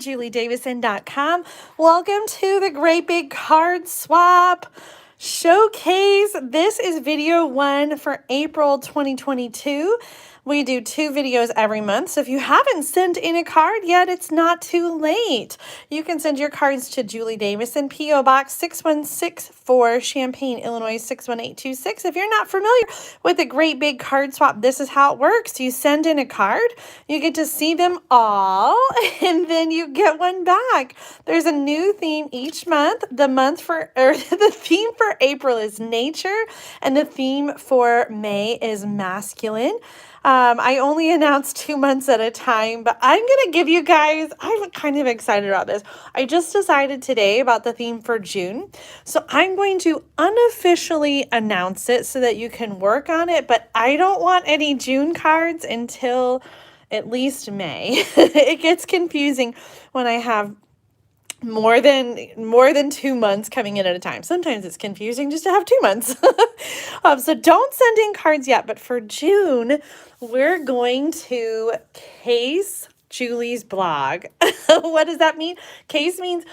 JulieDavison.com. Welcome to the Great Big Card Swap Showcase. This is video 1 for April 2022. We do 2 videos every month, so if you haven't sent in a card yet, it's not too late. You can send your cards to Julie Davison, P.O. Box 6164, Champaign, Illinois 61826. If you're not familiar with the Great Big Card Swap, this is how it works. You send in a card, you get to see them all, and then you get one back. There's a new theme each month. The theme for April is nature, and the theme for May is masculine. I only announce 2 months at a time, but I'm going to give you guys, I'm kind of excited about this. I just decided today about the theme for June. So I'm going to unofficially announce it so that you can work on it, but I don't want any June cards until at least May. It gets confusing when I have more than 2 months coming in at a time. Sometimes it's confusing just to have 2 months. So don't send in cards yet, but for June, we're going to case Julie's blog. What does that mean? Case means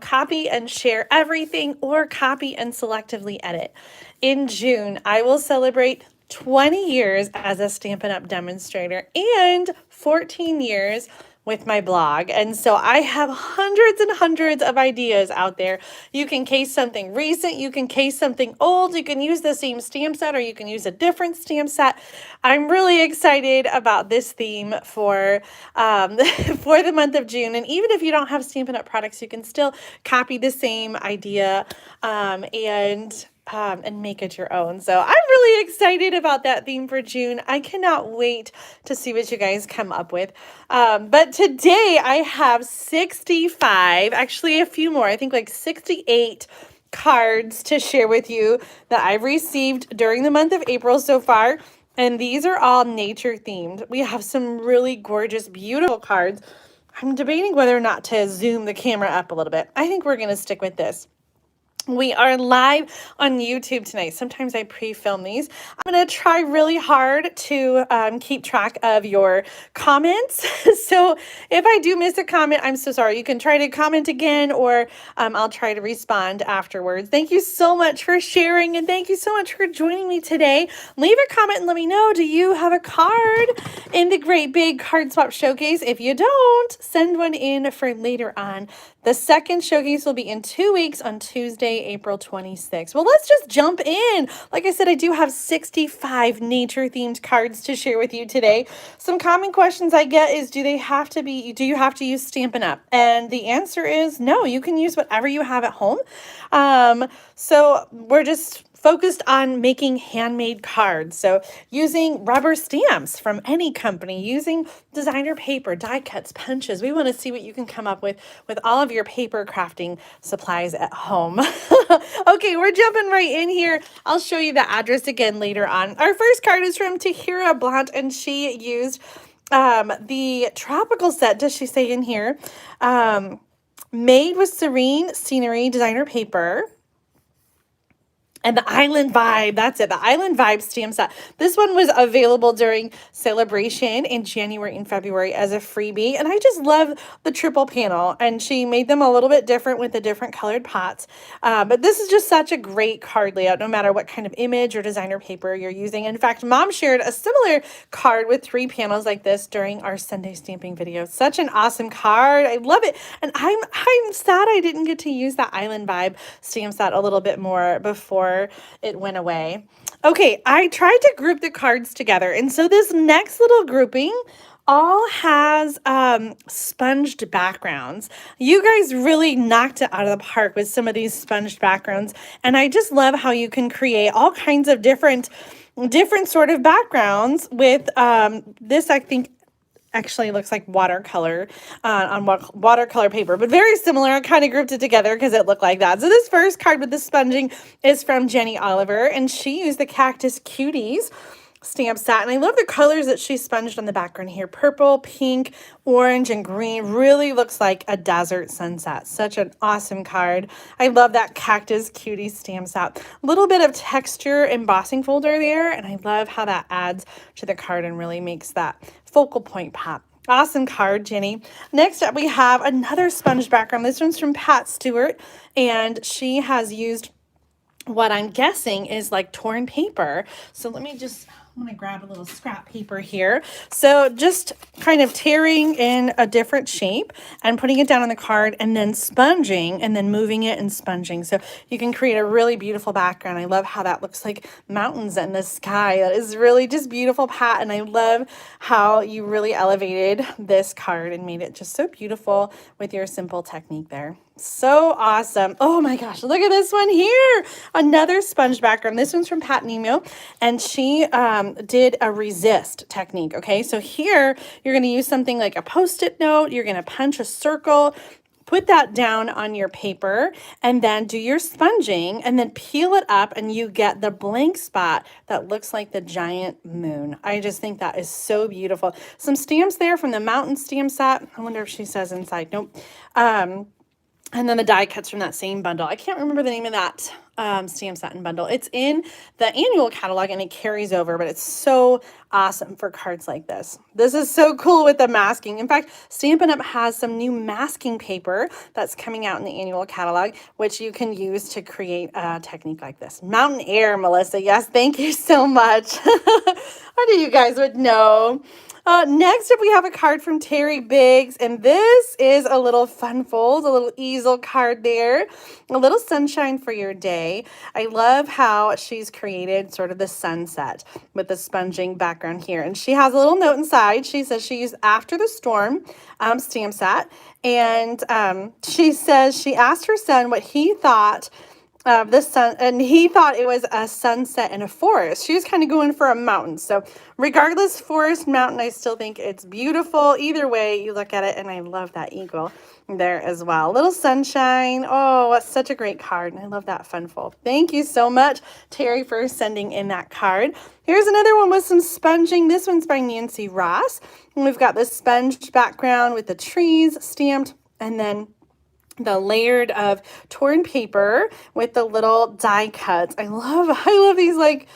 copy and share everything, or copy and selectively edit. In June, I will celebrate 20 years as a Stampin' Up! Demonstrator and 14 years with my blog. And so I have hundreds and hundreds of ideas out there. You can case something recent, you can case something old, you can use the same stamp set, or you can use a different stamp set. I'm really excited about this theme for for the month of June. And even if you don't have Stampin' Up! Products, you can still copy the same idea and make it your own. So I'm really excited about that theme for June. I cannot wait to see what you guys come up with. But today I have 65, actually a few more, I think like 68 cards to share with you that I've received during the month of April so far. And these are all nature themed. We have some really gorgeous, beautiful cards. I'm debating whether or not to zoom the camera up a little bit. I think we're going to stick with this. We are live on YouTube tonight. Sometimes I pre-film these. I'm going to try really hard to keep track of your comments. So if I do miss a comment, I'm so sorry. You can try to comment again, or I'll try to respond afterwards. Thank you so much for sharing, and thank you so much for joining me today. Leave a comment and let me know, do you have a card in the Great Big Card Swap Showcase? If you don't, send one in for later on. The second showcase will be in 2 weeks on Tuesday, April 26th. Well, let's just jump in. Like I said, I do have 65 nature-themed cards to share with you today. Some common questions I get is, do you have to use Stampin' Up? And the answer is no, you can use whatever you have at home. So we're just focused on making handmade cards. So using rubber stamps from any company, using designer paper, die cuts, punches. We want to see what you can come up with all of your paper crafting supplies at home. Okay, we're jumping right in here. I'll show you the address again later on. Our first card is from Tahira Blount, and she used the tropical set, does she say in here, made with serene scenery designer paper. And the Island Vibe, that's it, the Island Vibe stamp set. This one was available during Celebration in January and February as a freebie. And I just love the triple panel. And she made them a little bit different with the different colored pots. But this is just such a great card layout, no matter what kind of image or designer paper you're using. In fact, Mom shared a similar card with 3 panels like this during our Sunday stamping video. Such an awesome card. I love it. And I'm sad I didn't get to use that Island Vibe stamp set a little bit more before it went away. Okay, I tried to group the cards together, and so this next little grouping all has sponged backgrounds. You guys really knocked it out of the park with some of these sponged backgrounds, and I just love how you can create all kinds of different sort of backgrounds with this. I think actually looks like watercolor on watercolor paper, but very similar. I kind of grouped it together because it looked like that. So this first card with the sponging is from Jenny Oliver, and she used the Cactus Cuties stamp set. And I love the colors that she sponged on the background here. Purple, pink, orange, and green. Really looks like a desert sunset. Such an awesome card. I love that Cactus Cutie stamp set. A little bit of texture embossing folder there, and I love how that adds to the card and really makes that focal point pop. Awesome card, Jenny. Next up, we have another sponge background. This one's from Pat Stewart, and she has used what I'm guessing is like torn paper. So I'm going to grab a little scrap paper here. So just kind of tearing in a different shape and putting it down on the card and then sponging and then moving it and sponging. So you can create a really beautiful background. I love how that looks like mountains in the sky. That is really just beautiful, Pat. And I love how you really elevated this card and made it just so beautiful with your simple technique there. So awesome. Oh my gosh, look at this one here. Another sponge background. This one's from Pat Nemo, and she did a resist technique. Okay, so here you're going to use something like a post-it note. You're going to punch a circle, put that down on your paper, and then do your sponging, and then peel it up, and you get the blank spot that looks like the giant moon. I just think that is so beautiful. Some stamps there from the mountain stamp set. I wonder if she says inside. Nope. And then the die cuts from that same bundle. I can't remember the name of that stamp set and bundle. It's in the annual catalog and it carries over, but it's so awesome for cards like this. This is so cool with the masking. In fact, Stampin' Up! Has some new masking paper that's coming out in the annual catalog, which you can use to create a technique like this. Mountain Air, Melissa. Yes, thank you so much. I knew you guys would know. Next up, we have a card from Terry Biggs, and this is a little fun fold, a little easel card there, a little sunshine for your day. I love how she's created sort of the sunset with the sponging background here, and she has a little note inside. She says she used After the Storm stamp set, and she says she asked her son what he thought the sun, and he thought it was a sunset in a forest. She was kind of going for a mountain. So regardless, forest, mountain, I still think it's beautiful. Either way you look at it, and I love that eagle there as well. Little sunshine. Oh, that's such a great card. And I love that fun fold. Thank you so much, Terry, for sending in that card. Here's another one with some sponging. This one's by Nancy Ross. And we've got this sponge background with the trees stamped, and then the layered of torn paper with the little die cuts. I love these like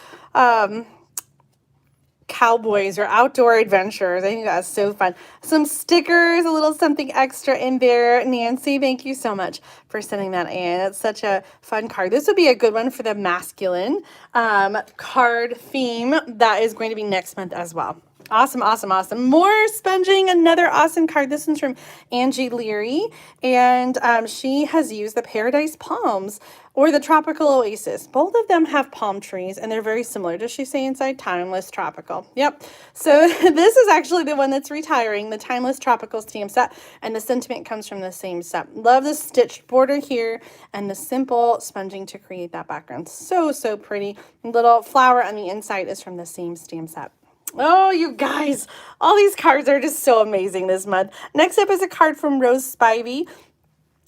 cowboys or outdoor adventures. I think that's so fun. Some stickers, a little something extra in there. Nancy, thank you so much for sending that in. It's such a fun card. This would be a good one for the masculine card theme that is going to be next month as well. Awesome, awesome, awesome. More sponging, another awesome card. This one's from Angie Leary, and she has used the Paradise Palms or the Tropical Oasis. Both of them have palm trees, and they're very similar. Does she say inside? Timeless Tropical. Yep. So this is actually the one that's retiring, the Timeless Tropical stamp set, and the sentiment comes from the same set. Love the stitched border here and the simple sponging to create that background. So, so pretty. Little flower on the inside is from the same stamp set. Oh, you guys, all these cards are just so amazing this month. Next up is a card from Rose Spivey.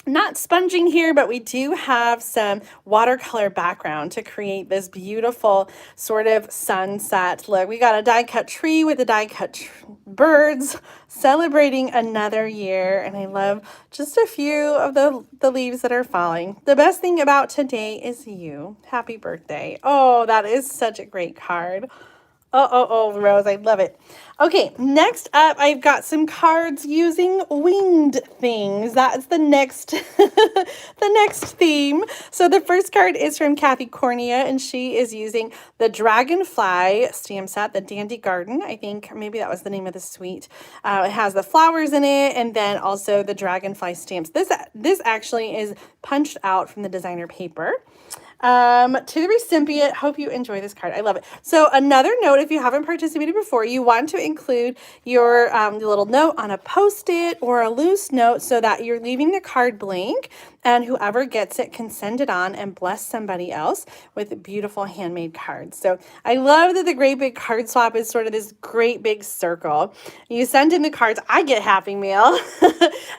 Not sponging here, but we do have some watercolor background to create this beautiful sort of sunset look. We got a die cut tree with the die cut birds celebrating another year. And I love just a few of the leaves that are falling. The best thing about today is you. Happy birthday. Oh, that is such a great card. Oh, Rose, I love it. Okay, next up, I've got some cards using winged things. That's the next, the next theme. So the first card is from Kathy Cornea, and she is using the Dragonfly stamp set, the Dandy Garden. I think maybe that was the name of the suite. It has the flowers in it, and then also the Dragonfly stamps. This actually is punched out from the designer paper. To the recipient, hope you enjoy this card. I love it. So another note, if you haven't participated before, you want to include your little note on a post-it or a loose note so that you're leaving the card blank, and whoever gets it can send it on and bless somebody else with beautiful handmade cards. So I love that the Great Big Card Swap is sort of this great big circle. You send in the cards, I get Happy Mail.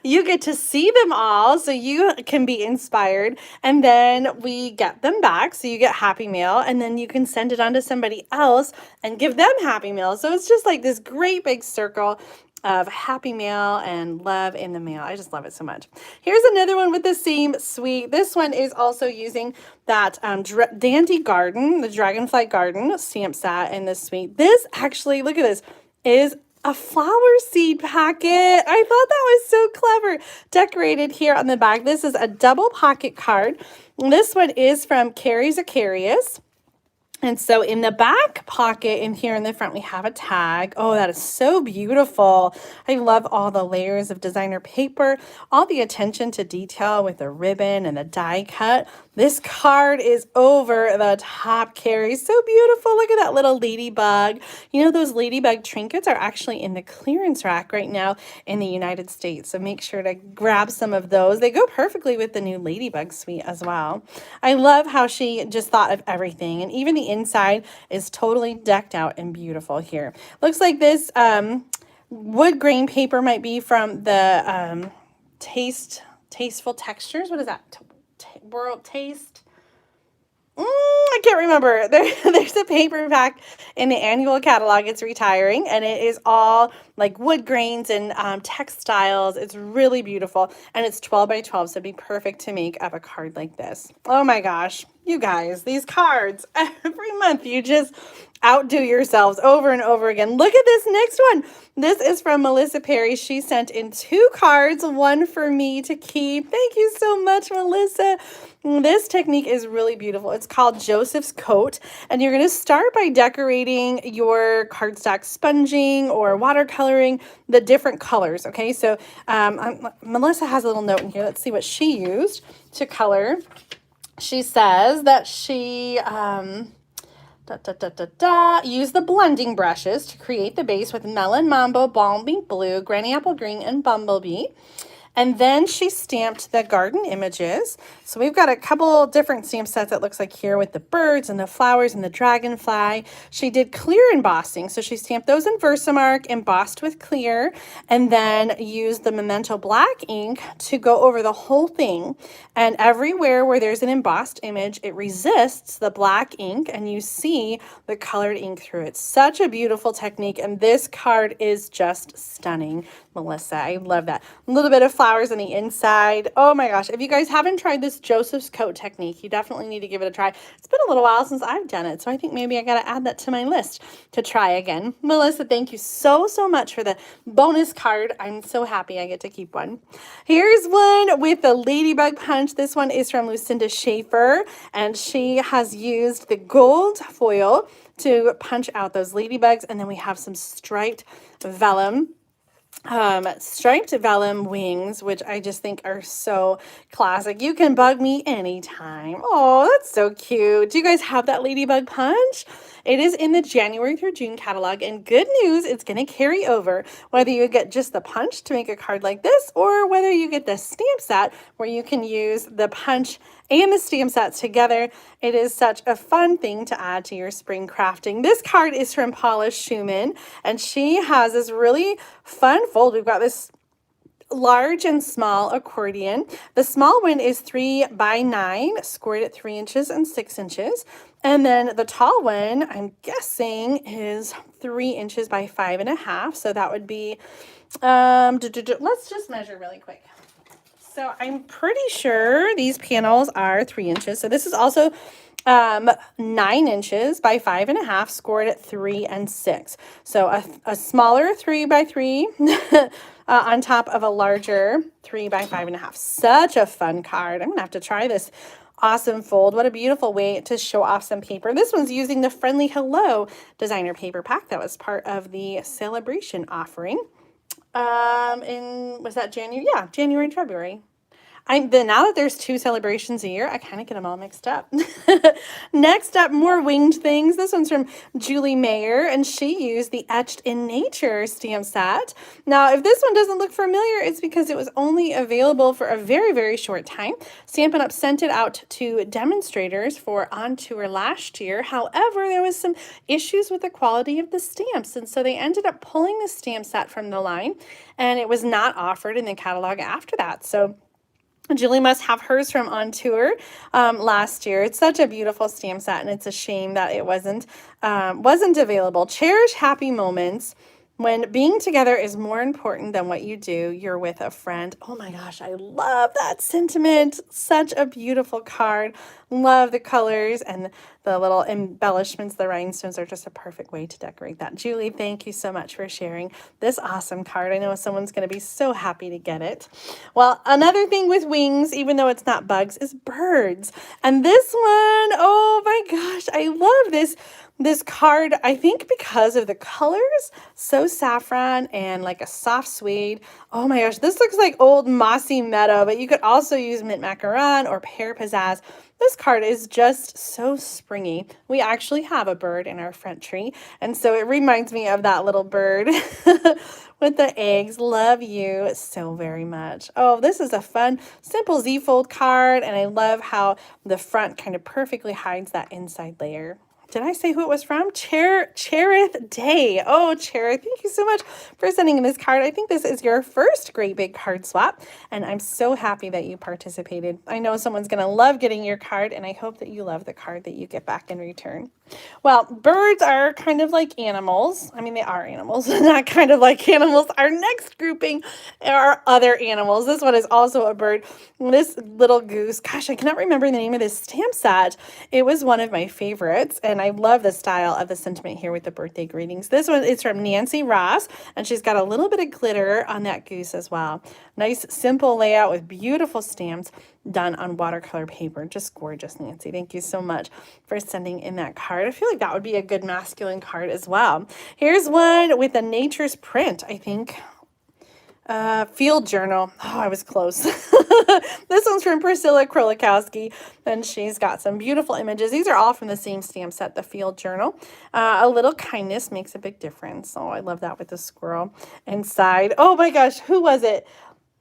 You get to see them all so you can be inspired, and then we get them back, so you get Happy Mail, and then you can send it on to somebody else and give them Happy Mail. So it's just like this great big circle of happy mail and love in the mail. I just love it so much. Here's another one with the same suite. This one is also using that Dandy Garden, the Dragonfly Garden stamp set in this suite. This actually, look at this, is a flower seed packet. I thought that was so clever. Decorated here on the back. This is a double pocket card. This one is from Carrie Zacharias. And so in the back pocket and here in the front, we have a tag. Oh, that is so beautiful. I love all the layers of designer paper, all the attention to detail with the ribbon and the die cut. This card is over the top, Carrie. So beautiful. Look at that little ladybug. You know, those ladybug trinkets are actually in the clearance rack right now in the United States. So make sure to grab some of those. They go perfectly with the new ladybug suite as well. I love how she just thought of everything. And even the inside is totally decked out and beautiful here. Looks like this wood grain paper might be from the Tasteful Textures. What is that? World Taste. I can't remember. There's a paperback in the annual catalog. It's retiring, and it is all like wood grains and textiles. It's really beautiful, and it's 12 by 12, so it'd be perfect to make up a card like this. Oh my gosh, you guys, these cards, every month you just outdo yourselves over and over again. Look at this next one. This is from Melissa Perry. She sent in 2 cards, one for me to keep. Thank you so much, Melissa. This technique is really beautiful. It's called Joseph's Coat, and you're going to start by decorating your cardstock sponging or watercoloring the different colors, okay? So Melissa has a little note in here. Let's see what she used to color. She says that she use the blending brushes to create the base with Melon Mambo, Balmy Blue, Granny Apple Green, and Bumblebee. And then she stamped the garden images. So we've got a couple different stamp sets that looks like here with the birds and the flowers and the dragonfly. She did clear embossing. So she stamped those in Versamark, embossed with clear, and then used the Memento black ink to go over the whole thing. And everywhere where there's an embossed image, it resists the black ink and you see the colored ink through it. Such a beautiful technique. And this card is just stunning, Melissa. I love that. A little bit of flowers on the inside. Oh my gosh. If you guys haven't tried this Joseph's Coat technique, you definitely need to give it a try. It's been a little while since I've done it, so I think maybe I got to add that to my list to try again. Melissa, thank you so much for the bonus card. I'm so happy I get to keep one. Here's one with the Ladybug punch. This one is from Lucinda Schaefer, and she has used the gold foil to punch out those ladybugs, and then we have some striped vellum wings, which I just think are so classic. You can bug me anytime. Oh, that's so cute. Do you guys have that ladybug punch? It is in the January through June catalog, and good news, it's going to carry over whether you get just the punch to make a card like this or whether you get the stamp set where you can use the punch and the stamp sets together. It is such a fun thing to add to your spring crafting. This card is from Paula Schumann, and she has this really fun fold. We've got this large and small accordion. The small one is 3 by 9, scored at 3 inches and 6 inches. And then the tall one, I'm guessing, is 3 inches by 5.5. So that would be, let's just measure really quick. So I'm pretty sure these panels are 3 inches. So this is also 9 inches by 5.5, scored at 3 and 6. So a smaller 3 by 3 on top of a larger 3 by 5.5. Such a fun card. I'm gonna have to try this awesome fold. What a beautiful way to show off some paper. This one's using the Friendly Hello designer paper pack that was part of the celebration offering. Was that January? Yeah, January and February. Now that there's 2 celebrations a year, I kind of get them all mixed up. Next up, more winged things. This one's from Julie Mayer, and she used the Etched in Nature stamp set. Now, if this one doesn't look familiar, it's because it was only available for a very, very short time. Stampin' Up! Sent it out to demonstrators for on tour last year. However, there was some issues with the quality of the stamps, and so they ended up pulling the stamp set from the line, and it was not offered in the catalog after that. So Julie must have hers from on tour last year. It's such a beautiful stamp set, and it's a shame that it wasn't available. Cherish Happy Moments. When being together is more important than what you do, you're with a friend. Oh my gosh, I love that sentiment. Such a beautiful card. Love the colors and the little embellishments. The rhinestones are just a perfect way to decorate that. Julie, thank you so much for sharing this awesome card. I know someone's going to be so happy to get it. Well, another thing with wings, even though it's not bugs, is birds. And this one, oh my gosh, I love this card, I think because of the colors, so saffron and like a soft suede. Oh my gosh, this looks like old mossy meadow, but you could also use mint macaron or pear pizzazz. This card is just so springy. We actually have a bird in our front tree, and so it reminds me of that little bird with the eggs. Love you so very much. Oh, this is a fun, simple Z-fold card, and I love how the front kind of perfectly hides that inside layer. Did I say who it was from? Cherith Day. Oh, Cherith, thank you so much for sending in this card. I think this is your first great big card swap, and I'm so happy that you participated. I know someone's going to love getting your card, and I hope that you love the card that you get back in return. Well, birds are kind of like animals. I mean, they are animals, not kind of like animals. Our next grouping are other animals. This one is also a bird. This little goose, gosh, I cannot remember the name of this stamp set. It was one of my favorites, and I love the style of the sentiment here with the birthday greetings. This one is from Nancy Ross, and she's got a little bit of glitter on that goose as well. Nice, simple layout with beautiful stamps done on watercolor paper. Just gorgeous, Nancy. Thank you so much for sending in that card. I feel like that would be a good masculine card as well. Here's one with a nature's print, I think. Field journal. Oh, I was close. This one's from Priscilla Krolikowski, and she's got some beautiful images. These are all from the same stamp set, the field journal. A little kindness makes a big difference. Oh, I love that with the squirrel inside. Oh my gosh, who was it?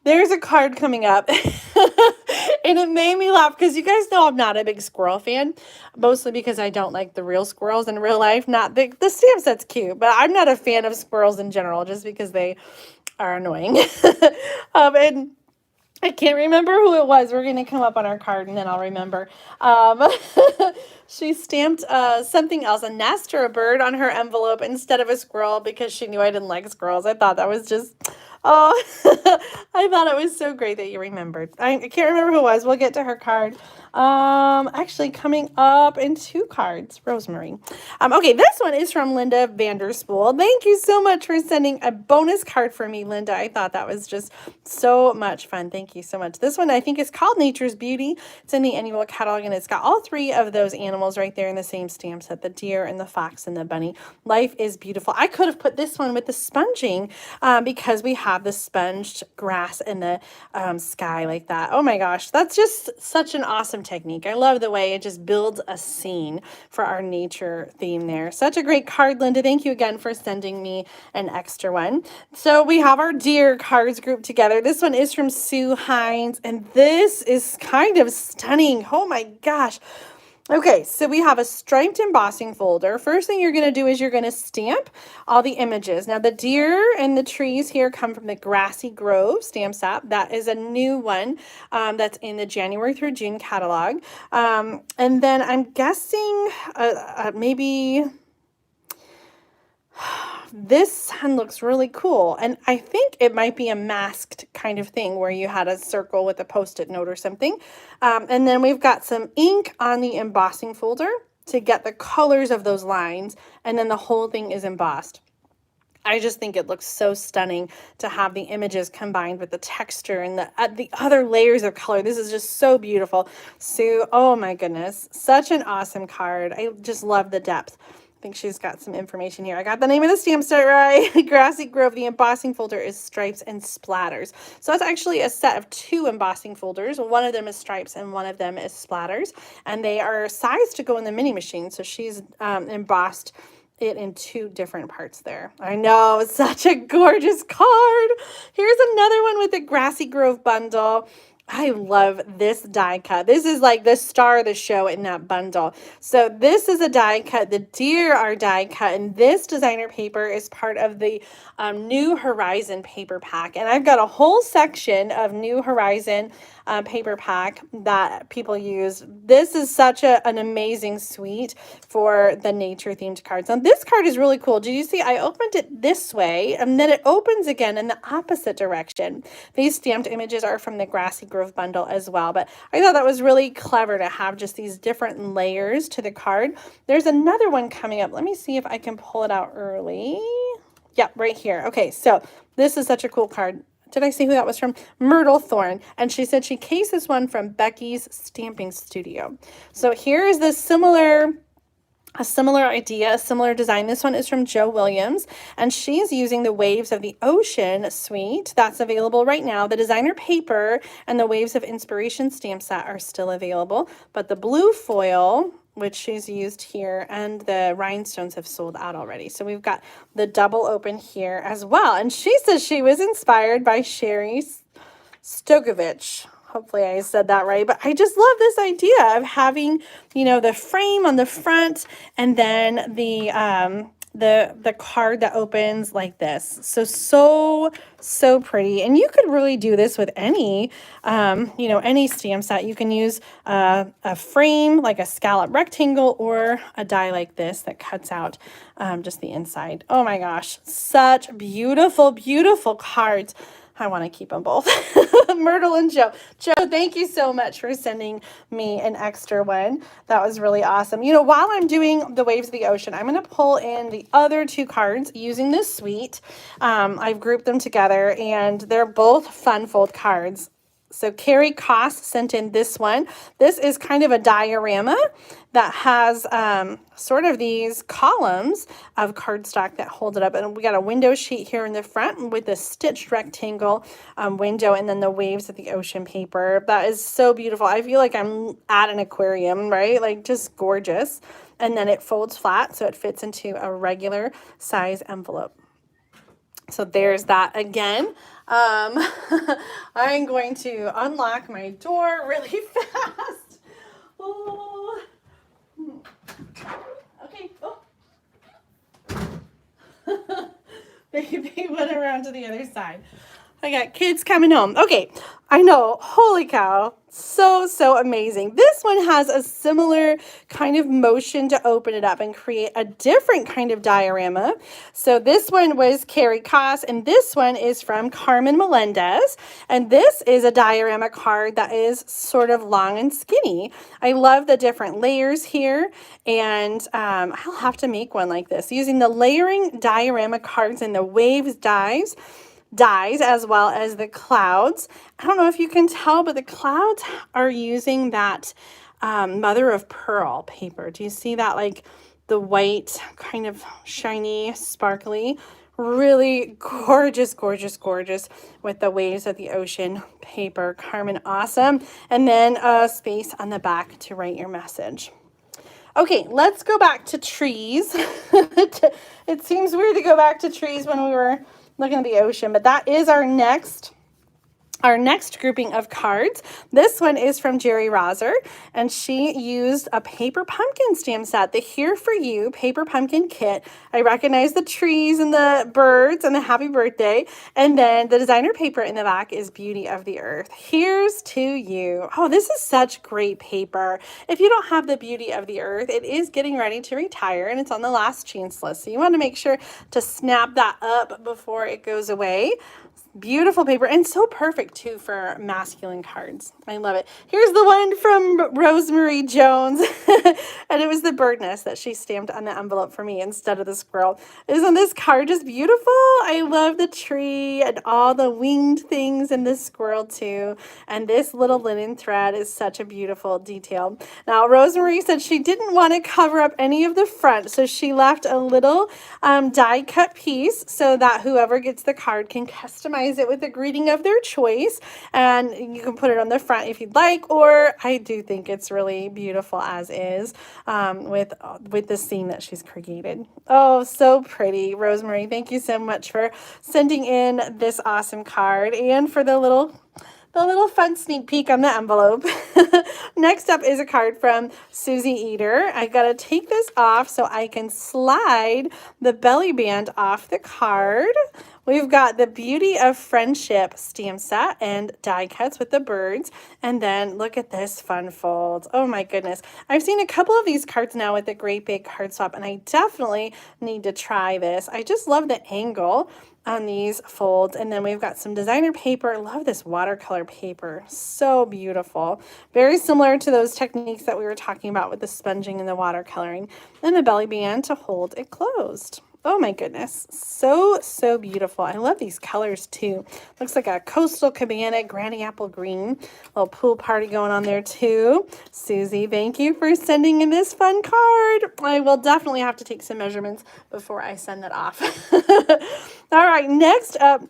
There's a card coming up, and it made me laugh because you guys know I'm not a big squirrel fan, mostly because I don't like the real squirrels in real life. Not the stamp set's cute, but I'm not a fan of squirrels in general, just because they are annoying. And I can't remember who it was. We're going to come up on our card and then I'll remember. She stamped something else, a nest or a bird on her envelope instead of a squirrel because she knew I didn't like squirrels. I thought that was just, oh, I thought it was so great that you remembered. I can't remember who it was. We'll get to her card. Actually coming up in 2 cards, Rosemary. Okay, this one is from Linda Vanderspool. Thank you so much for sending a bonus card for me, Linda. I thought that was just so much fun. Thank you so much. This one I think is called Nature's Beauty. It's in the annual catalog, and it's got all 3 of those animals right there in the same stamp set, the deer and the fox and the bunny. Life is beautiful. I could have put this one with the sponging because we have the sponged grass in the sky like that. Oh my gosh, that's just such an awesome technique. I love the way it just builds a scene for our nature theme there. Such a great card, Linda. Thank you again for sending me an extra one. So we have our deer cards grouped together. This one is from Sue Hines, and this is kind of stunning. Oh my gosh. Okay, so we have a striped embossing folder. First thing you're going to do is you're going to stamp all the images. Now, the deer and the trees here come from the Grassy Grove stamp set. That is a new one that's in the January through June catalog. And then I'm guessing maybe this sun looks really cool, and I think it might be a masked kind of thing where you had a circle with a post-it note or something. And then we've got some ink on the embossing folder to get the colors of those lines, and then the whole thing is embossed. I just think it looks so stunning to have the images combined with the texture and the other layers of color. This is just so beautiful. Sue, oh my goodness, such an awesome card. I just love the depth. I think she's got some information here. I got the name of the stamp set right. Grassy Grove. The embossing folder is stripes and splatters. So it's actually a set of 2 embossing folders. One of them is stripes and one of them is splatters. And they are sized to go in the mini machine. So she's embossed it in 2 different parts there. I know, it's such a gorgeous card. Here's another one with the Grassy Grove bundle. I love this die cut. This is like the star of the show in that bundle. So this is a die cut. The deer are die cut, and this designer paper is part of the New Horizon paper pack. And I've got a whole section of New Horizon paper pack that people use. This is such an amazing suite for the nature themed cards. Now this card is really cool. Did you see I opened it this way and then it opens again in the opposite direction? These stamped images are from the Grassy Grove bundle as well, but I thought that was really clever to have just these different layers to the card. There's another one coming up. Let me see if I can pull it out early. Yeah, right here. Okay, so this is such a cool card. Did I see who that was from? Myrtle Thorn. And she said she cased this one from Becky's Stamping Studio. So here is a similar idea, a similar design. This one is from Jo Williams, and she's using the Waves of the Ocean suite. That's available right now. The designer paper and the Waves of Inspiration stamp set are still available, but the blue foil, which she's used here, and the rhinestones have sold out already. So we've got the double open here as well. And she says she was inspired by Sherry Stokovich. Hopefully I said that right, but I just love this idea of having, you know, the frame on the front and then the card that opens like this. So pretty. And you could really do this with any, you know, any stamp set. You can use a frame like a scallop rectangle or a die like this that cuts out just the inside. Oh my gosh, such beautiful, beautiful cards. I want to keep them both. Myrtle and Jo. Jo, thank you so much for sending me an extra one. That was really awesome. You know, while I'm doing the Waves of the Ocean, I'm going to pull in the other two cards using this suite. I've grouped them together, and they're both fun fold cards. So Carrie Koss sent in this one. This is kind of a diorama that has sort of these columns of cardstock that hold it up. And we got a window sheet here in the front with a stitched rectangle window, and then the Waves of the Ocean paper. That is so beautiful. I feel like I'm at an aquarium, right? Like just gorgeous. And then it folds flat, so it fits into a regular size envelope. So there's that again. I'm going to unlock my door really fast. Oh. Okay. Oh. They went around to the other side. I got kids coming home. Okay, I know. Holy cow. So amazing. This one has a similar kind of motion to open it up and create a different kind of diorama. So this one was Carrie Koss, and this one is from Carmen Melendez. And this is a diorama card that is sort of long and skinny. I love the different layers here, and I'll have to make one like this using the layering diorama cards and the Waves dies as well as the clouds. I don't know if you can tell, but the clouds are using that mother of pearl paper. Do you see that? Like the white kind of shiny, sparkly, really gorgeous, gorgeous, gorgeous with the Waves of the Ocean paper. Carmen, awesome. And then a space on the back to write your message. Okay, let's go back to trees. It seems weird to go back to trees when we were looking at the ocean, but that is our next grouping of cards. This one is from Jerry Roser, and she used a paper pumpkin stamp set, the Here For You paper pumpkin kit. I recognize the trees and the birds and the happy birthday. And then the designer paper in the back is Beauty of the Earth. Here's to you. Oh, this is such great paper. If you don't have the Beauty of the Earth, it is getting ready to retire, and it's on the last chance list. So you want to make sure to snap that up before it goes away. Beautiful paper, and so perfect too for masculine cards. I love it. Here's the one from Rosemary Jones, and it was the bird nest that she stamped on the envelope for me instead of the squirrel. Isn't this card just beautiful? I love the tree and all the winged things and the squirrel too. And this little linen thread is such a beautiful detail. Now, Rosemary said she didn't want to cover up any of the front, so she left a little die cut piece so that whoever gets the card can customize it with a greeting of their choice, and you can put it on the front if you'd like, or I do think it's really beautiful as is with the scene that she's created. Oh, so pretty. Rosemary, thank you so much for sending in this awesome card and for the little a little fun sneak peek on the envelope. Next up is a card from Susie Eater. I gotta take this off so I can slide the belly band off the card. We've got the Beauty of Friendship stamp set and die cuts with the birds. And then look at this fun fold. Oh my goodness. I've seen a couple of these cards now with the Great Big Card Swap, and I definitely need to try this. I just love the angle on these folds. And then we've got some designer paper. I love this watercolor paper. So beautiful. Very similar to those techniques that we were talking about with the sponging and the watercoloring. And a belly band to hold it closed. Oh my goodness, so, so beautiful. I love these colors too. Looks like a coastal cabana, granny apple green. Little pool party going on there too. Susie, thank you for sending in this fun card. I will definitely have to take some measurements before I send that off. All right, next up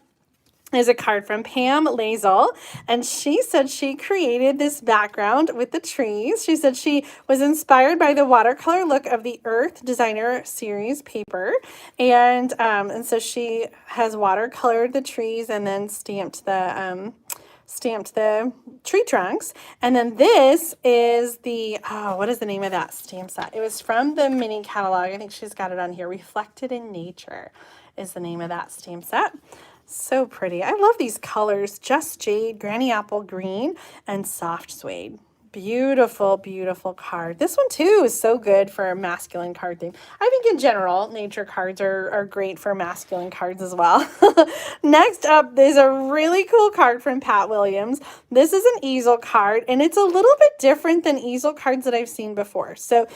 is a card from Pam Lazel, and she said she created this background with the trees. She said she was inspired by the watercolor look of the Earth Designer Series paper, and so she has watercolored the trees and then stamped the tree trunks. And then this is the, what is the name of that stamp set? It was from the mini catalog. I think she's got it on here. Reflected in Nature is the name of that stamp set. So pretty. I love these colors. Just Jade, Granny Apple Green, and Soft Suede. Beautiful, beautiful card. This one too is so good for a masculine card theme. I think in general, nature cards are great for masculine cards as well. Next up is a really cool card from Pat Williams. This is an easel card, and it's a little bit different than easel cards that I've seen before. So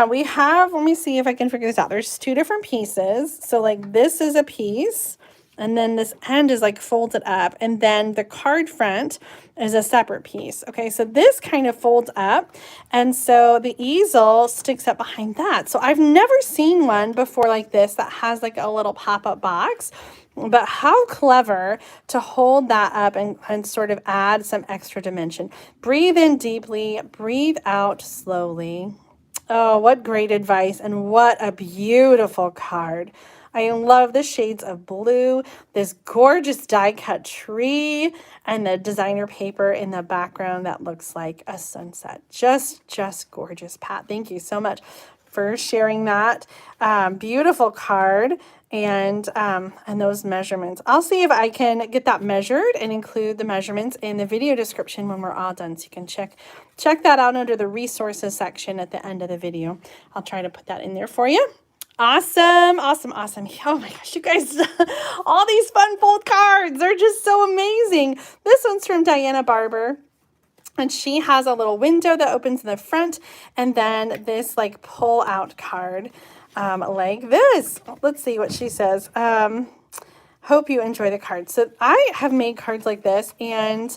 we have, let me see if I can figure this out. There's two different pieces. So like this is a piece, and then this end is like folded up, and then the card front is a separate piece. Okay, so this kind of folds up, and so the easel sticks up behind that. So I've never seen one before like this that has like a little pop-up box, but how clever to hold that up and sort of add some extra dimension. Breathe in deeply, breathe out slowly. Oh, what great advice, and what a beautiful card. I love the shades of blue, this gorgeous die-cut tree, and the designer paper in the background that looks like a sunset. Just gorgeous, Pat. Thank you so much for sharing that. Beautiful card and those measurements. I'll see if I can get that measured and include the measurements in the video description when we're all done. So you can check that out under the resources section at the end of the video. I'll try to put that in there for you. Awesome, awesome, awesome. Oh my gosh, you guys, all these fun fold cards, they're just so amazing. This one's from Diana Barber, and she has a little window that opens in the front, and then this like pull out card like this. Let's see what she says. Hope you enjoy the card. So I have made cards like this, and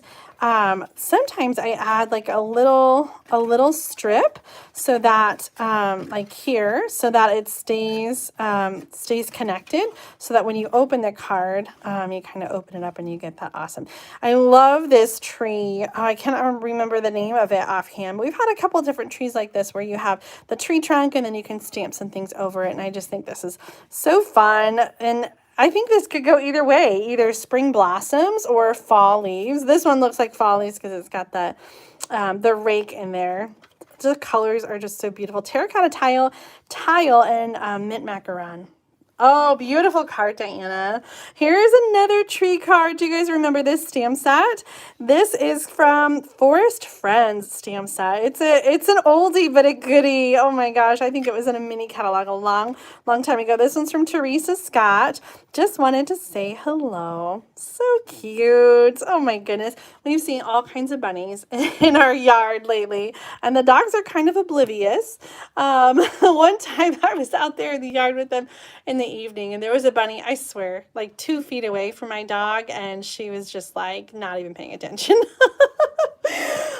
sometimes I add like a little strip so that like here, so that it stays connected, so that when you open the card, you kind of open it up and you get that awesome. I love this tree. I cannot remember the name of it offhand, but we've had a couple different trees like this where you have the tree trunk and then you can stamp some things over it, and I just think this is so fun. And I think this could go either way, either spring blossoms or fall leaves. This one looks like fall leaves because it's got the rake in there. The colors are just so beautiful. Terracotta tile, and mint macaron. Oh, beautiful card, Diana. Here's another tree card. Do you guys remember this stamp set? This is from Forest Friends stamp set. It's an oldie but a goodie. Oh my gosh, I think it was in a mini catalog a long time ago. This one's from Teresa Scott. Just wanted to say hello. So cute. Oh my goodness. We've seen all kinds of bunnies in our yard lately, and the dogs are kind of oblivious. One time I was out there in the yard with them in the evening, and there was a bunny, I swear, like 2 feet away from my dog, and she was just like not even paying attention.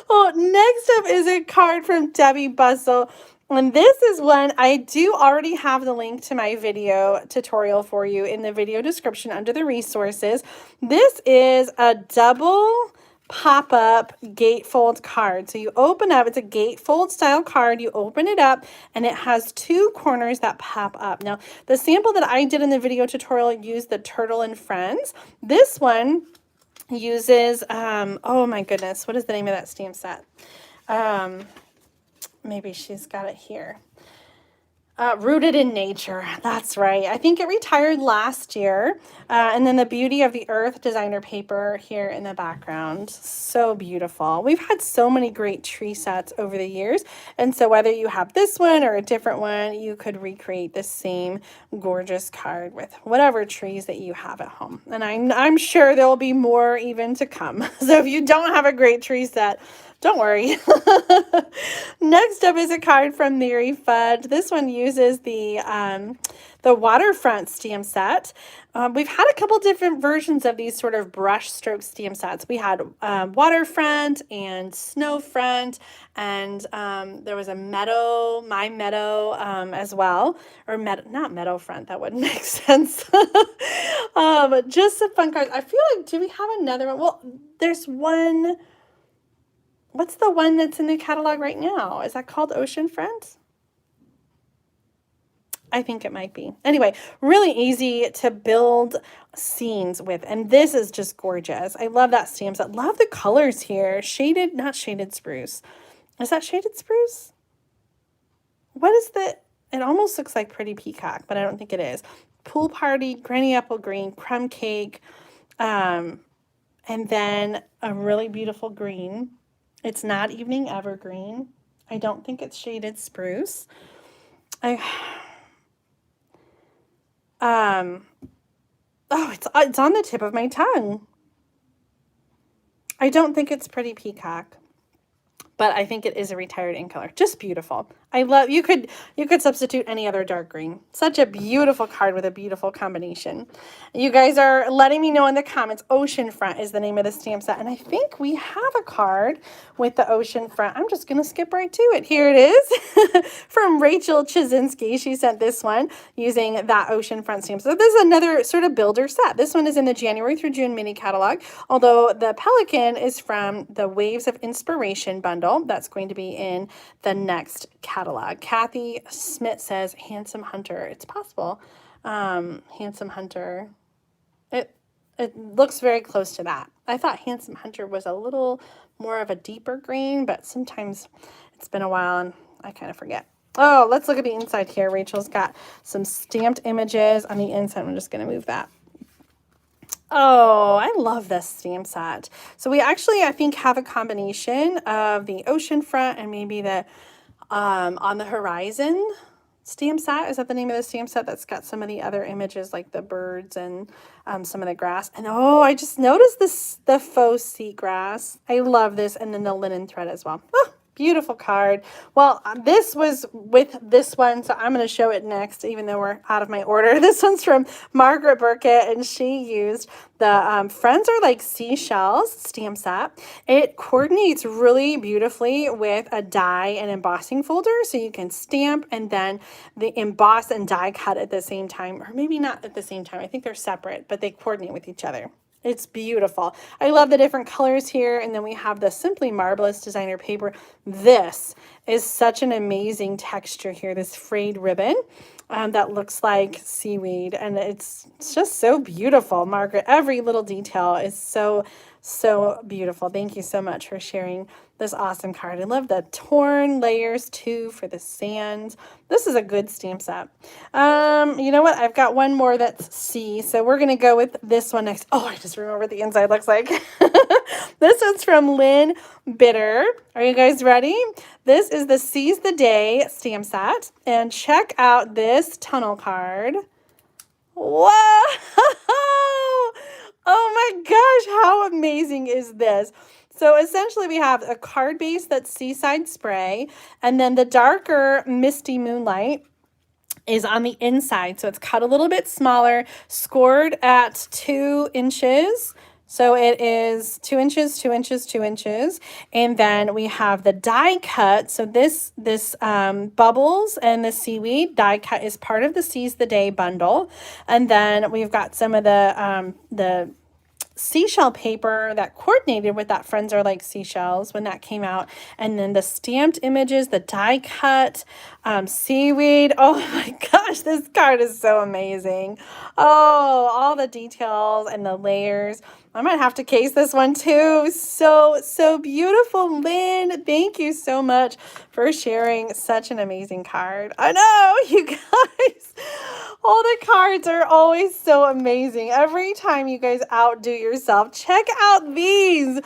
Well, next up is a card from Debbie Bustle. And this is one, I do already have the link to my video tutorial for you in the video description under the resources. This is a double pop-up gatefold card. So you open up, it's a gatefold style card. You open it up and it has 2 corners that pop up. Now, the sample that I did in the video tutorial used the Turtle and Friends. This one uses, oh my goodness, what is the name of that stamp set? Maybe she's got it here. Rooted in Nature. That's right. I think it retired last year. And then the Beauty of the Earth designer paper here in the background. So beautiful. We've had so many great tree sets over the years. And so whether you have this one or a different one, you could recreate the same gorgeous card with whatever trees that you have at home. And I'm sure there'll be more even to come. So if you don't have a great tree set, don't worry. Next up is a card from Mary Fudd. This one uses the waterfront stamp set. We've had a couple different versions of these sort of brush stroke stamp sets. We had waterfront and snowfront, and there was a meadow, my meadow as well, or not meadow front. That wouldn't make sense. Just some fun cards. I feel like, do we have another one? Well, there's one. What's the one that's in the catalog right now? Is that called Oceanfront? I think it might be. Anyway, really easy to build scenes with. And this is just gorgeous. I love that stamp set. Love the colors here. Shaded, not shaded spruce. Is that shaded spruce? What is the, it almost looks like Pretty Peacock, but I don't think it is. Pool Party, Granny Apple Green, Crumb Cake, and then a really beautiful green. It's not Evening Evergreen. I don't think it's shaded spruce. Oh, it's on the tip of my tongue. I don't think it's Pretty Peacock, but I think it is a retired in color. Just beautiful. I love, you could substitute any other dark green. Such a beautiful card with a beautiful combination. You guys are letting me know in the comments, Oceanfront is the name of the stamp set. And I think we have a card with the Oceanfront. I'm just going to skip right to it. Here it is from Rachel Chizinski. She sent this one using that Oceanfront stamp. So this is another sort of builder set. This one is in the January through June mini catalog, although the Pelican is from the Waves of Inspiration bundle. That's going to be in the next catalog. Kathy Smith says Handsome Hunter. It's possible. Handsome Hunter. It looks very close to that. I thought Handsome Hunter was a little more of a deeper green, but sometimes it's been a while and I kind of forget. Oh, let's look at the inside here. Rachel's got some stamped images on the inside. I'm just going to move that. Oh, I love this stamp set. So we actually, I think, have a combination of the Oceanfront and maybe the On the Horizon stamp set. Is that the name of the stamp set? That's got some of the other images like the birds and some of the grass. And oh, I just noticed the faux seagrass. I love this. And then the linen thread as well. Oh, beautiful card. Well, this was with this one, so I'm going to show it next, even though we're out of my order. This one's from Margaret Burkett, and she used the Friends Are Like Seashells stamp set. It coordinates really beautifully with a die and embossing folder, so you can stamp and then emboss and die cut at the same time, or maybe not at the same time. I think they're separate, but they coordinate with each other. It's beautiful. I love the different colors here. And then we have the Simply Marvelous designer paper. This is such an amazing texture here, this frayed ribbon that looks like seaweed. And it's just so beautiful, Margaret. Every little detail is so beautiful. Thank you so much for sharing this awesome card. I love the torn layers too for the sand. This is a good stamp set. You know what? I've got one more that's C. So we're going to go with this one next. Oh, I just remember what the inside looks like. This one's from Lynn Bitter. Are you guys ready? This is the Seize the Day stamp set. And check out this tunnel card. Whoa! Oh my gosh, how amazing is this? So essentially we have a card base that's Seaside Spray, and then the darker Misty Moonlight is on the inside. So it's cut a little bit smaller, scored at 2 inches. So it is 2 inches, 2 inches, 2 inches. And then we have the die cut. So this bubbles and the seaweed die cut is part of the Seize the Day bundle. And then we've got some of the seashell paper that coordinated with that Friends Are Like Seashells when that came out. And then the stamped images, the die cut, seaweed. Oh my gosh, this card is so amazing. Oh, all the details and the layers. I might have to case this one too. So, so beautiful, Lynn. Thank you so much for sharing such an amazing card. I know, you guys. All the cards are always so amazing. Every time you guys outdo yourself, check out these.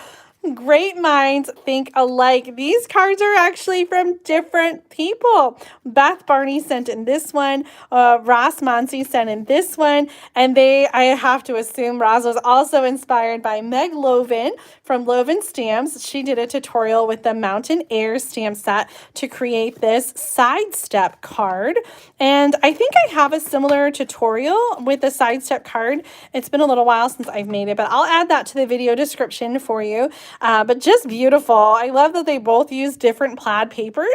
Great minds think alike. These cards are actually from different people. Beth Barney sent in this one. Ross Monsey sent in this one. And I have to assume Ross was also inspired by Meg Loven from Loven Stamps. She did a tutorial with the Mountain Air stamp set to create this sidestep card. And I think I have a similar tutorial with the sidestep card. It's been a little while since I've made it, but I'll add that to the video description for you. But just beautiful. I love that they both use different plaid papers,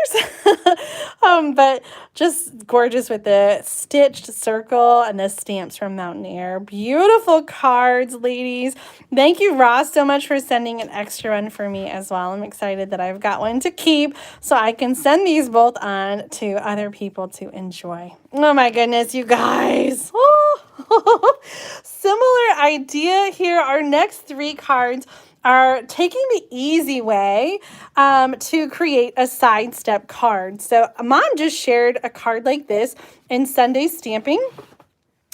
but just gorgeous with the stitched circle and the stamps from Mountain Air. Beautiful cards, ladies. Thank you, Ross, so much for sending an extra one for me as well. I'm excited that I've got one to keep so I can send these both on to other people to enjoy. Oh my goodness, you guys. Oh. Similar idea here. Our next three cards are taking the easy way to create a sidestep card. So Mom just shared a card like this in Sunday Stamping.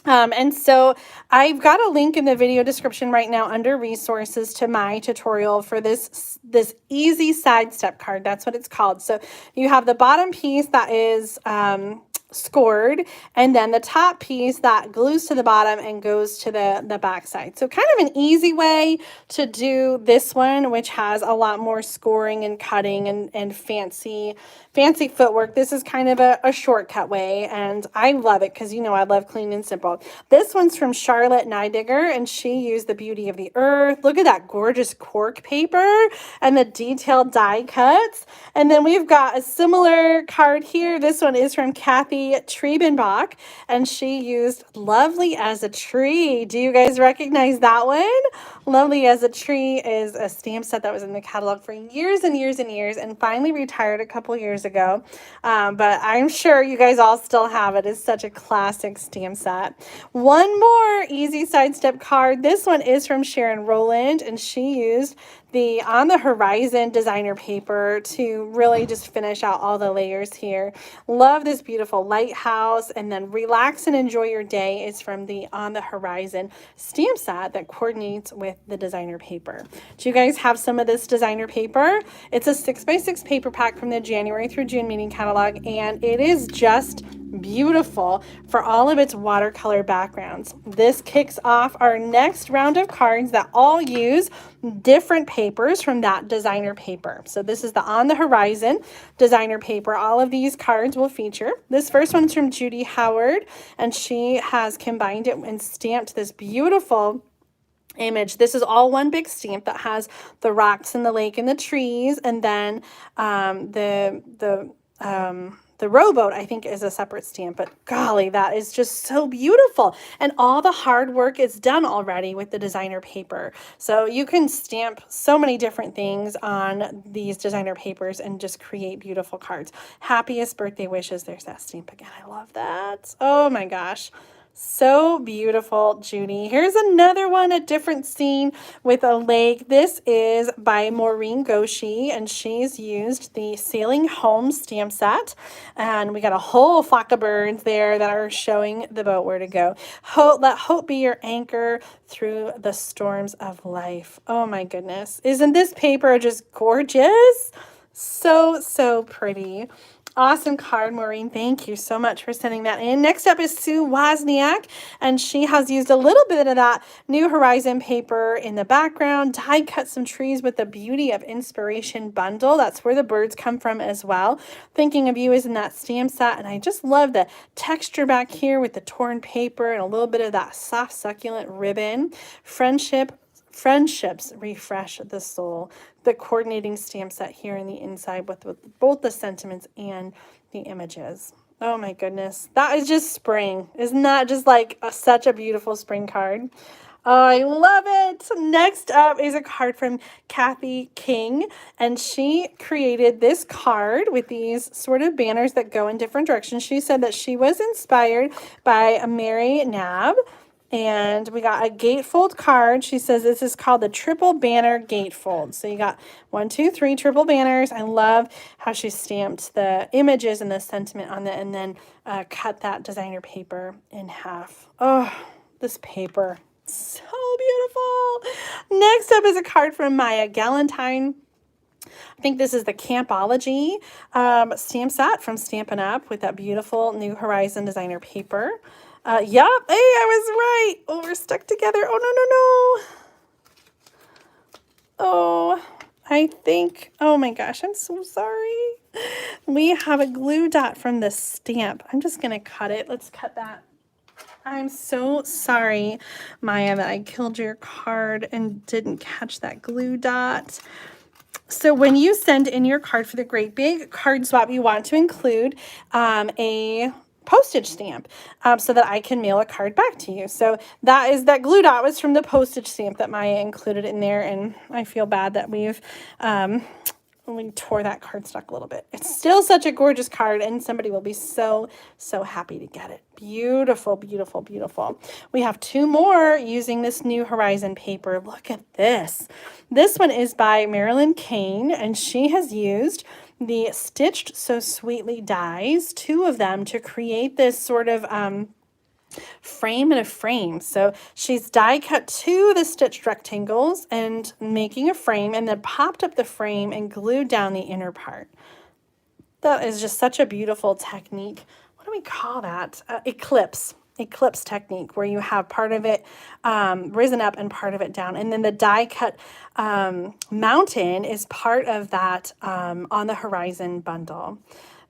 And so I've got a link in the video description right now under resources to my tutorial for this easy sidestep card. That's what it's called. So you have the bottom piece that is scored, and then the top piece that glues to the bottom and goes to the back side. So kind of an easy way to do this one, which has a lot more scoring and cutting and fancy footwork. This is kind of a shortcut way, and I love it because, you know, I love clean and simple. This one's from Charlotte Neidigger, and she used the Beauty of the Earth. Look at that gorgeous cork paper and the detailed die cuts. And then we've got a similar card here. This one is from Kathy Triebenbach, and she used Lovely as a Tree. Do you guys recognize that one? Lovely as a Tree is a stamp set that was in the catalog for years and years and years, and finally retired a couple years ago. But I'm sure you guys all still have it. It's such a classic stamp set. One more easy sidestep card. This one is from Sharon Rowland, and she used the On the Horizon designer paper to really just finish out all the layers here. Love this beautiful lighthouse, and then Relax and Enjoy Your Day is from the On the Horizon stamp set that coordinates with the designer paper. Do you guys have some of this designer paper? It's a 6x6 paper pack from the January through June meeting catalog, and it is just beautiful for all of its watercolor backgrounds. This kicks off our next round of cards that all use different papers from that designer paper. So this is the On the Horizon designer paper. All of these cards will feature. This first one's from Judy Howard, and she has combined it and stamped this beautiful image. This is all one big stamp that has the rocks and the lake and the trees, and then the rowboat, I think, is a separate stamp, but golly, that is just so beautiful. And all the hard work is done already with the designer paper. So you can stamp so many different things on these designer papers and just create beautiful cards. Happiest birthday wishes. There's that stamp again. I love that. Oh my gosh. So beautiful, Judy. Here's another one, a different scene with a lake. This is by Maureen Goshi, and she's used the Sailing Home stamp set. And we got a whole flock of birds there that are showing the boat where to go. Let hope be your anchor through the storms of life. Oh my goodness. Isn't this paper just gorgeous? So, so pretty. Awesome card, Maureen. Thank you so much for sending that in. Next up is Sue Wozniak, and she has used a little bit of that New Horizon paper in the background, die cut some trees with the Beauty of Inspiration bundle. That's where the birds come from as well. Thinking of You is in that stamp set, and I just love the texture back here with the torn paper and a little bit of that soft, succulent ribbon. Friendships refresh the soul. The coordinating stamp set here in the inside with both the sentiments and the images. Oh my goodness. That is just spring. Isn't that just like such a beautiful spring card? Oh, I love it. Next up is a card from Kathy King, and she created this card with these sort of banners that go in different directions. She said that she was inspired by Mary Nab, and we got a gatefold card. She says this is called the triple banner gatefold. So you got 1, 2, 3 triple banners. I love how she stamped the images and the sentiment on it, and then cut that designer paper in half. Oh, this paper. So beautiful. Next up is a card from Maya Galentine. I think this is the Campology stamp set from Stampin' Up! With that beautiful New Horizon designer paper. Yep, hey, I was right. Oh, we're stuck together. Oh, no, no, no. Oh, I think, oh my gosh, I'm so sorry. We have a glue dot from the stamp. I'm just going to cut it. Let's cut that. I'm so sorry, Maya, that I killed your card and didn't catch that glue dot. So when you send in your card for the Great Big Card Swap, you want to include a postage stamp so that I can mail a card back to you. So that glue dot was from the postage stamp that Maya included in there, and I feel bad that we tore that cardstock a little bit. It's still such a gorgeous card, and somebody will be so, so happy to get it. Beautiful, beautiful, beautiful. We have 2 more using this New Horizon paper. Look at this. This one is by Marilyn Kane, and she has used the Stitched So Sweetly dies, 2 of them, to create this sort of frame and a frame. So she's die cut 2 of the stitched rectangles and making a frame, and then popped up the frame and glued down the inner part. That is just such a beautiful technique. What do we call that? Eclipse technique, where you have part of it risen up and part of it down. And then the die cut mountain is part of that On the Horizon bundle.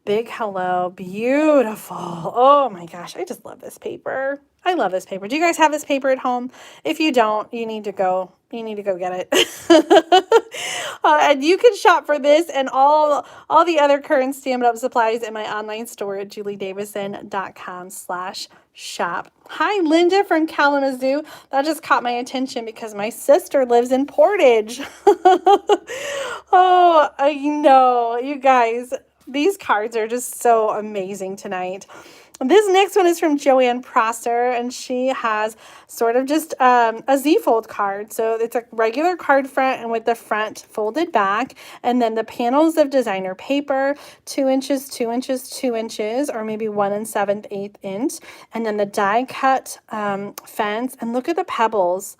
Big hello, beautiful. Oh my gosh, I just love this paper. I love this paper. Do you guys have this paper at home? If you don't, you need to go get it. And you can shop for this and all the other current Stampin' Up! Supplies in my online store at juliedavison.com/shop. Hi, Linda from Kalamazoo. That just caught my attention because my sister lives in Portage. Oh, I know. You guys, these cards are just so amazing tonight. This next one is from Joanne Prosser, and she has sort of just a Z-fold card. So it's a regular card front and with the front folded back, and then the panels of designer paper, 2 inches, 2 inches, 2 inches, or maybe 1 7/8 inch, and then the die cut fence. And look at the pebbles.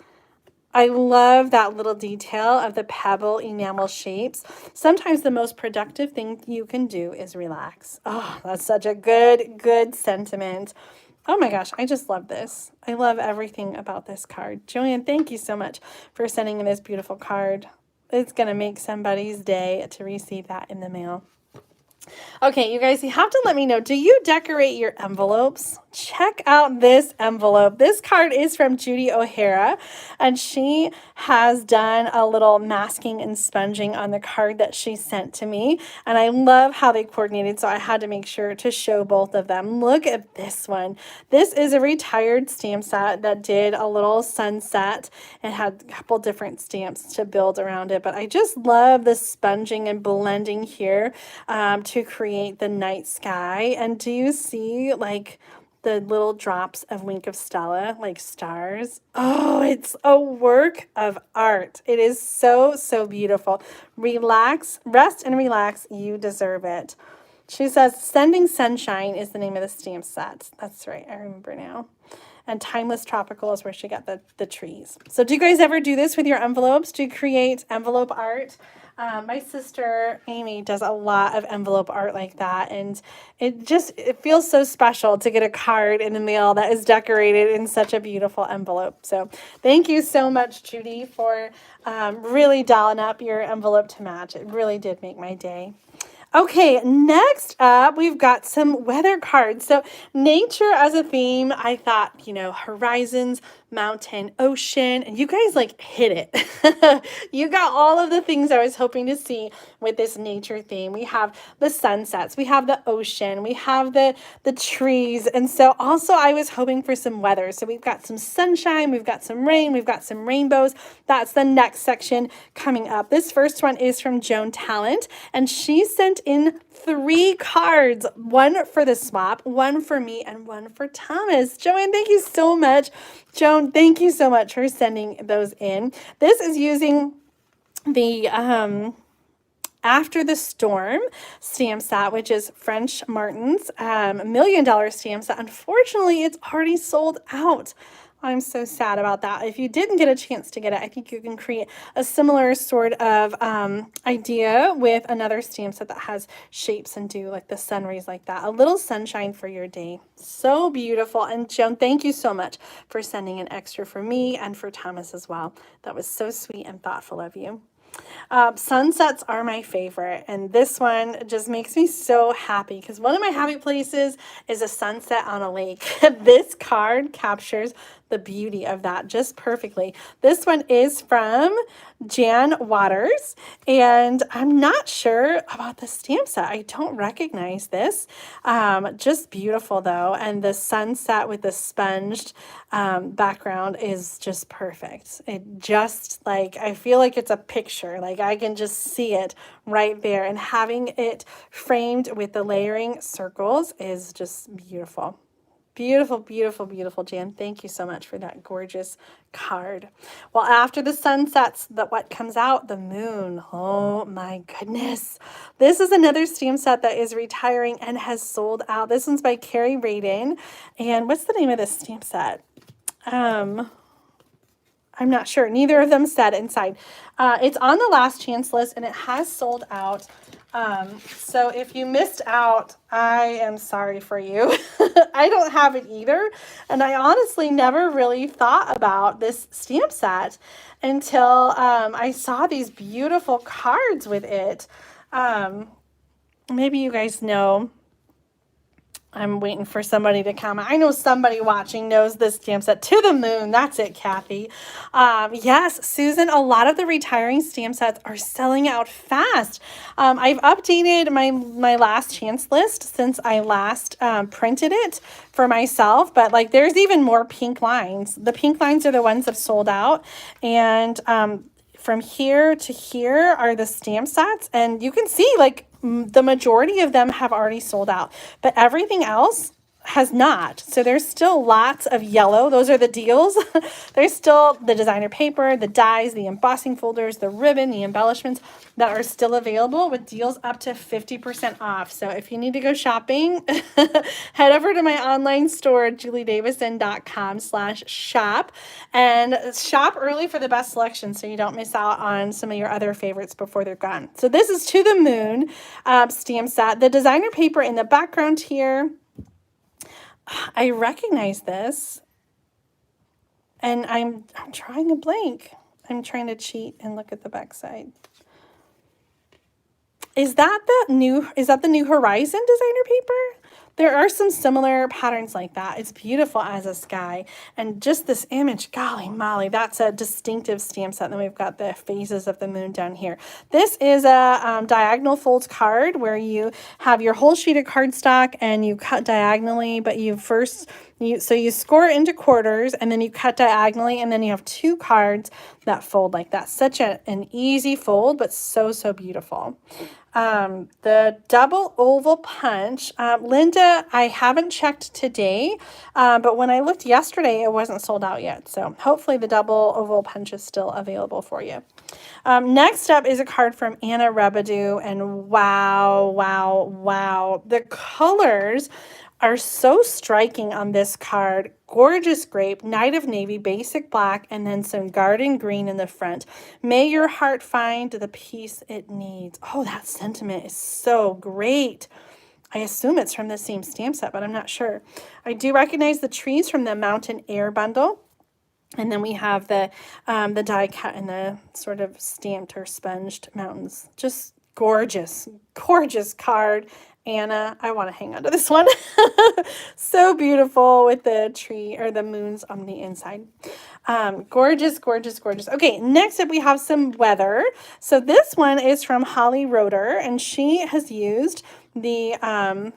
I love that little detail of the pebble enamel shapes. Sometimes the most productive thing you can do is relax. Oh, that's such a good sentiment. Oh my gosh, I just love this. I love everything about this card. Joanne, thank you so much for sending me this beautiful card. It's going to make somebody's day to receive that in the mail. Okay, you guys, you have to let me know, do you decorate your envelopes? Check out this envelope. This card is from Judy O'Hara, and she has done a little masking and sponging on the card that she sent to me, and I love how they coordinated, so I had to make sure to show both of them. Look at this one. This is a retired stamp set that did a little sunset and had a couple different stamps to build around it, but I just love the sponging and blending here to create the night sky. And do you see like the little drops of Wink of Stella, like stars? Oh, it's a work of art. It is so, so beautiful. Relax, rest and relax. You deserve it. She says, Sending Sunshine is the name of the stamp set. That's right. I remember now. And Timeless Tropical is where she got the trees. So do you guys ever do this with your envelopes? Do you create envelope art? My sister Amy does a lot of envelope art like that, and it feels so special to get a card in the mail that is decorated in such a beautiful envelope. So thank you so much, Judy, for really dolling up your envelope to match. It really did make my day. Okay, next up, we've got some weather cards. So nature as a theme, I thought, horizons, mountain, ocean, and you guys like hit it. You got all of the things I was hoping to see with this nature theme. We have the sunsets, we have the ocean, we have the trees, and so also I was hoping for some weather. So we've got some sunshine, we've got some rain, we've got some rainbows. That's the next section coming up. This first one is from Joan Talent, and she sent in 3 cards, one for the swap, one for me, and one for Thomas. Joanne, thank you so much. Joan, thank you so much for sending those in. This is using the After the Storm stamp set, which is French Martin's $1 million stamp set. Unfortunately, it's already sold out. I'm so sad about that. If you didn't get a chance to get it, I think you can create a similar sort of idea with another stamp set that has shapes and do like the sun rays like that. A little sunshine for your day. So beautiful. And Joan, thank you so much for sending an extra for me and for Thomas as well. That was so sweet and thoughtful of you. Sunsets are my favorite, and this one just makes me so happy because one of my happy places is a sunset on a lake. This card captures the beauty of that just perfectly. This one is from Jan Waters, and I'm not sure about the stamp set. I don't recognize this. Just beautiful though, and the sunset with the sponged background is just perfect. It just like, I feel like it's a picture, like I can just see it right there, and having it framed with the layering circles is just beautiful. Beautiful, beautiful, beautiful, Jan. Thank you so much for that gorgeous card. Well, after the sun sets, what comes out? The moon. Oh my goodness. This is another stamp set that is retiring and has sold out. This one's by Carrie Radin. And what's the name of this stamp set? I'm not sure. Neither of them said inside. It's on the last chance list and it has sold out. So if you missed out, I am sorry for you. I don't have it either. And I honestly never really thought about this stamp set until I saw these beautiful cards with it. Maybe you guys know. I'm waiting for somebody to comment. I know somebody watching knows this stamp set. To the moon. That's it, Kathy. Yes, Susan, a lot of the retiring stamp sets are selling out fast. I've updated my last chance list since I last printed it for myself, but like there's even more pink lines. The pink lines are the ones that sold out, and from here to here are the stamp sets, and you can see like the majority of them have already sold out, but everything else has not. So there's still lots of yellow. Those are the deals. There's still the designer paper, the dies, the embossing folders, the ribbon, the embellishments that are still available with deals up to 50% off. So if you need to go shopping, head over to my online store, juliedavison.com/shop, and shop early for the best selection so you don't miss out on some of your other favorites before they're gone. So this is To the Moon stamp set. The designer paper in the background here, I recognize this, and I'm trying a blank. I'm trying to cheat and look at the back side. Is that the New Horizon designer paper? There are some similar patterns like that. It's beautiful as a sky. And just this image, golly molly, that's a distinctive stamp set. And then we've got the phases of the moon down here. This is a diagonal fold card where you have your whole sheet of cardstock and you cut diagonally, but you score it into quarters and then you cut diagonally, and then you have 2 cards that fold like that. Such an easy fold, but so, so beautiful. The double oval punch, Linda, I haven't checked today, but when I looked yesterday, it wasn't sold out yet. So hopefully the double oval punch is still available for you. Next up is a card from Anna Rebaudot, and wow, wow, wow. The colors are so striking on this card. Gorgeous grape, Night of Navy, basic black, and then some garden green in the front. May your heart find the peace it needs. Oh, that sentiment is so great. I assume it's from the same stamp set, but I'm not sure. I do recognize the trees from the Mountain Air bundle. And then we have the die cut and the sort of stamped or sponged mountains. Just gorgeous, gorgeous card. Anna, I want to hang on to this one. So beautiful with the tree or the moons on the inside. Gorgeous, gorgeous, gorgeous. Okay, next up we have some weather. So this one is from Holly Roeder, and she has used the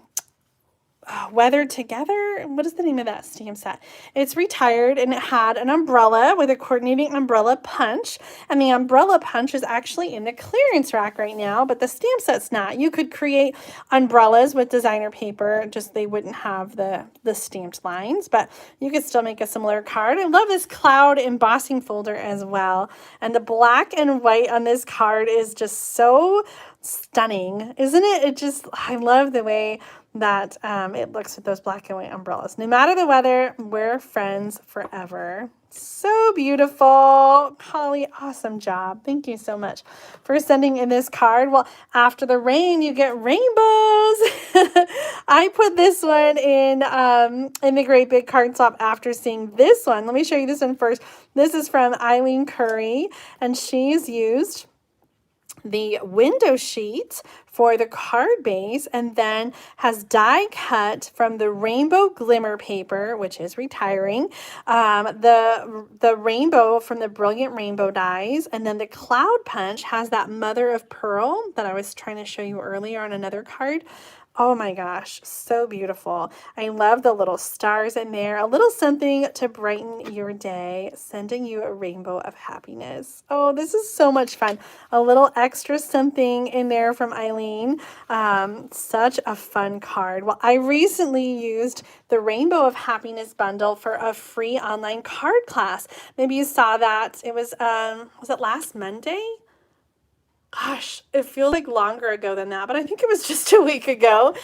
Weather Together. What is the name of that stamp set? It's retired, and it had an umbrella with a coordinating umbrella punch. And the umbrella punch is actually in the clearance rack right now, but the stamp set's not. You could create umbrellas with designer paper, just they wouldn't have the stamped lines, but you could still make a similar card. I love this cloud embossing folder as well. And the black and white on this card is just so stunning, isn't it? I love the way that it looks with those black and white umbrellas. No matter the weather, we're friends forever. So beautiful. Holly, awesome job. Thank you so much for sending in this card. Well, after the rain, you get rainbows. I put this one in the Great Big Card Swap after seeing this one. Let me show you this one first. This is from Eileen Curry, and she's used the window sheet for the card base, and then has die cut from the rainbow glimmer paper, which is retiring, the rainbow from the Brilliant Rainbow dies, and then the cloud punch has that mother of pearl that I was trying to show you earlier on another card. Oh my gosh, so beautiful. I love the little stars in there. A little something to brighten your day, sending you a rainbow of happiness. Oh, this is so much fun. A little extra something in there from Eileen. Such a fun card. Well, I recently used the Rainbow of Happiness bundle for a free online card class. Maybe you saw that. It was it last Monday? Gosh, it feels like longer ago than that, but I think it was just a week ago.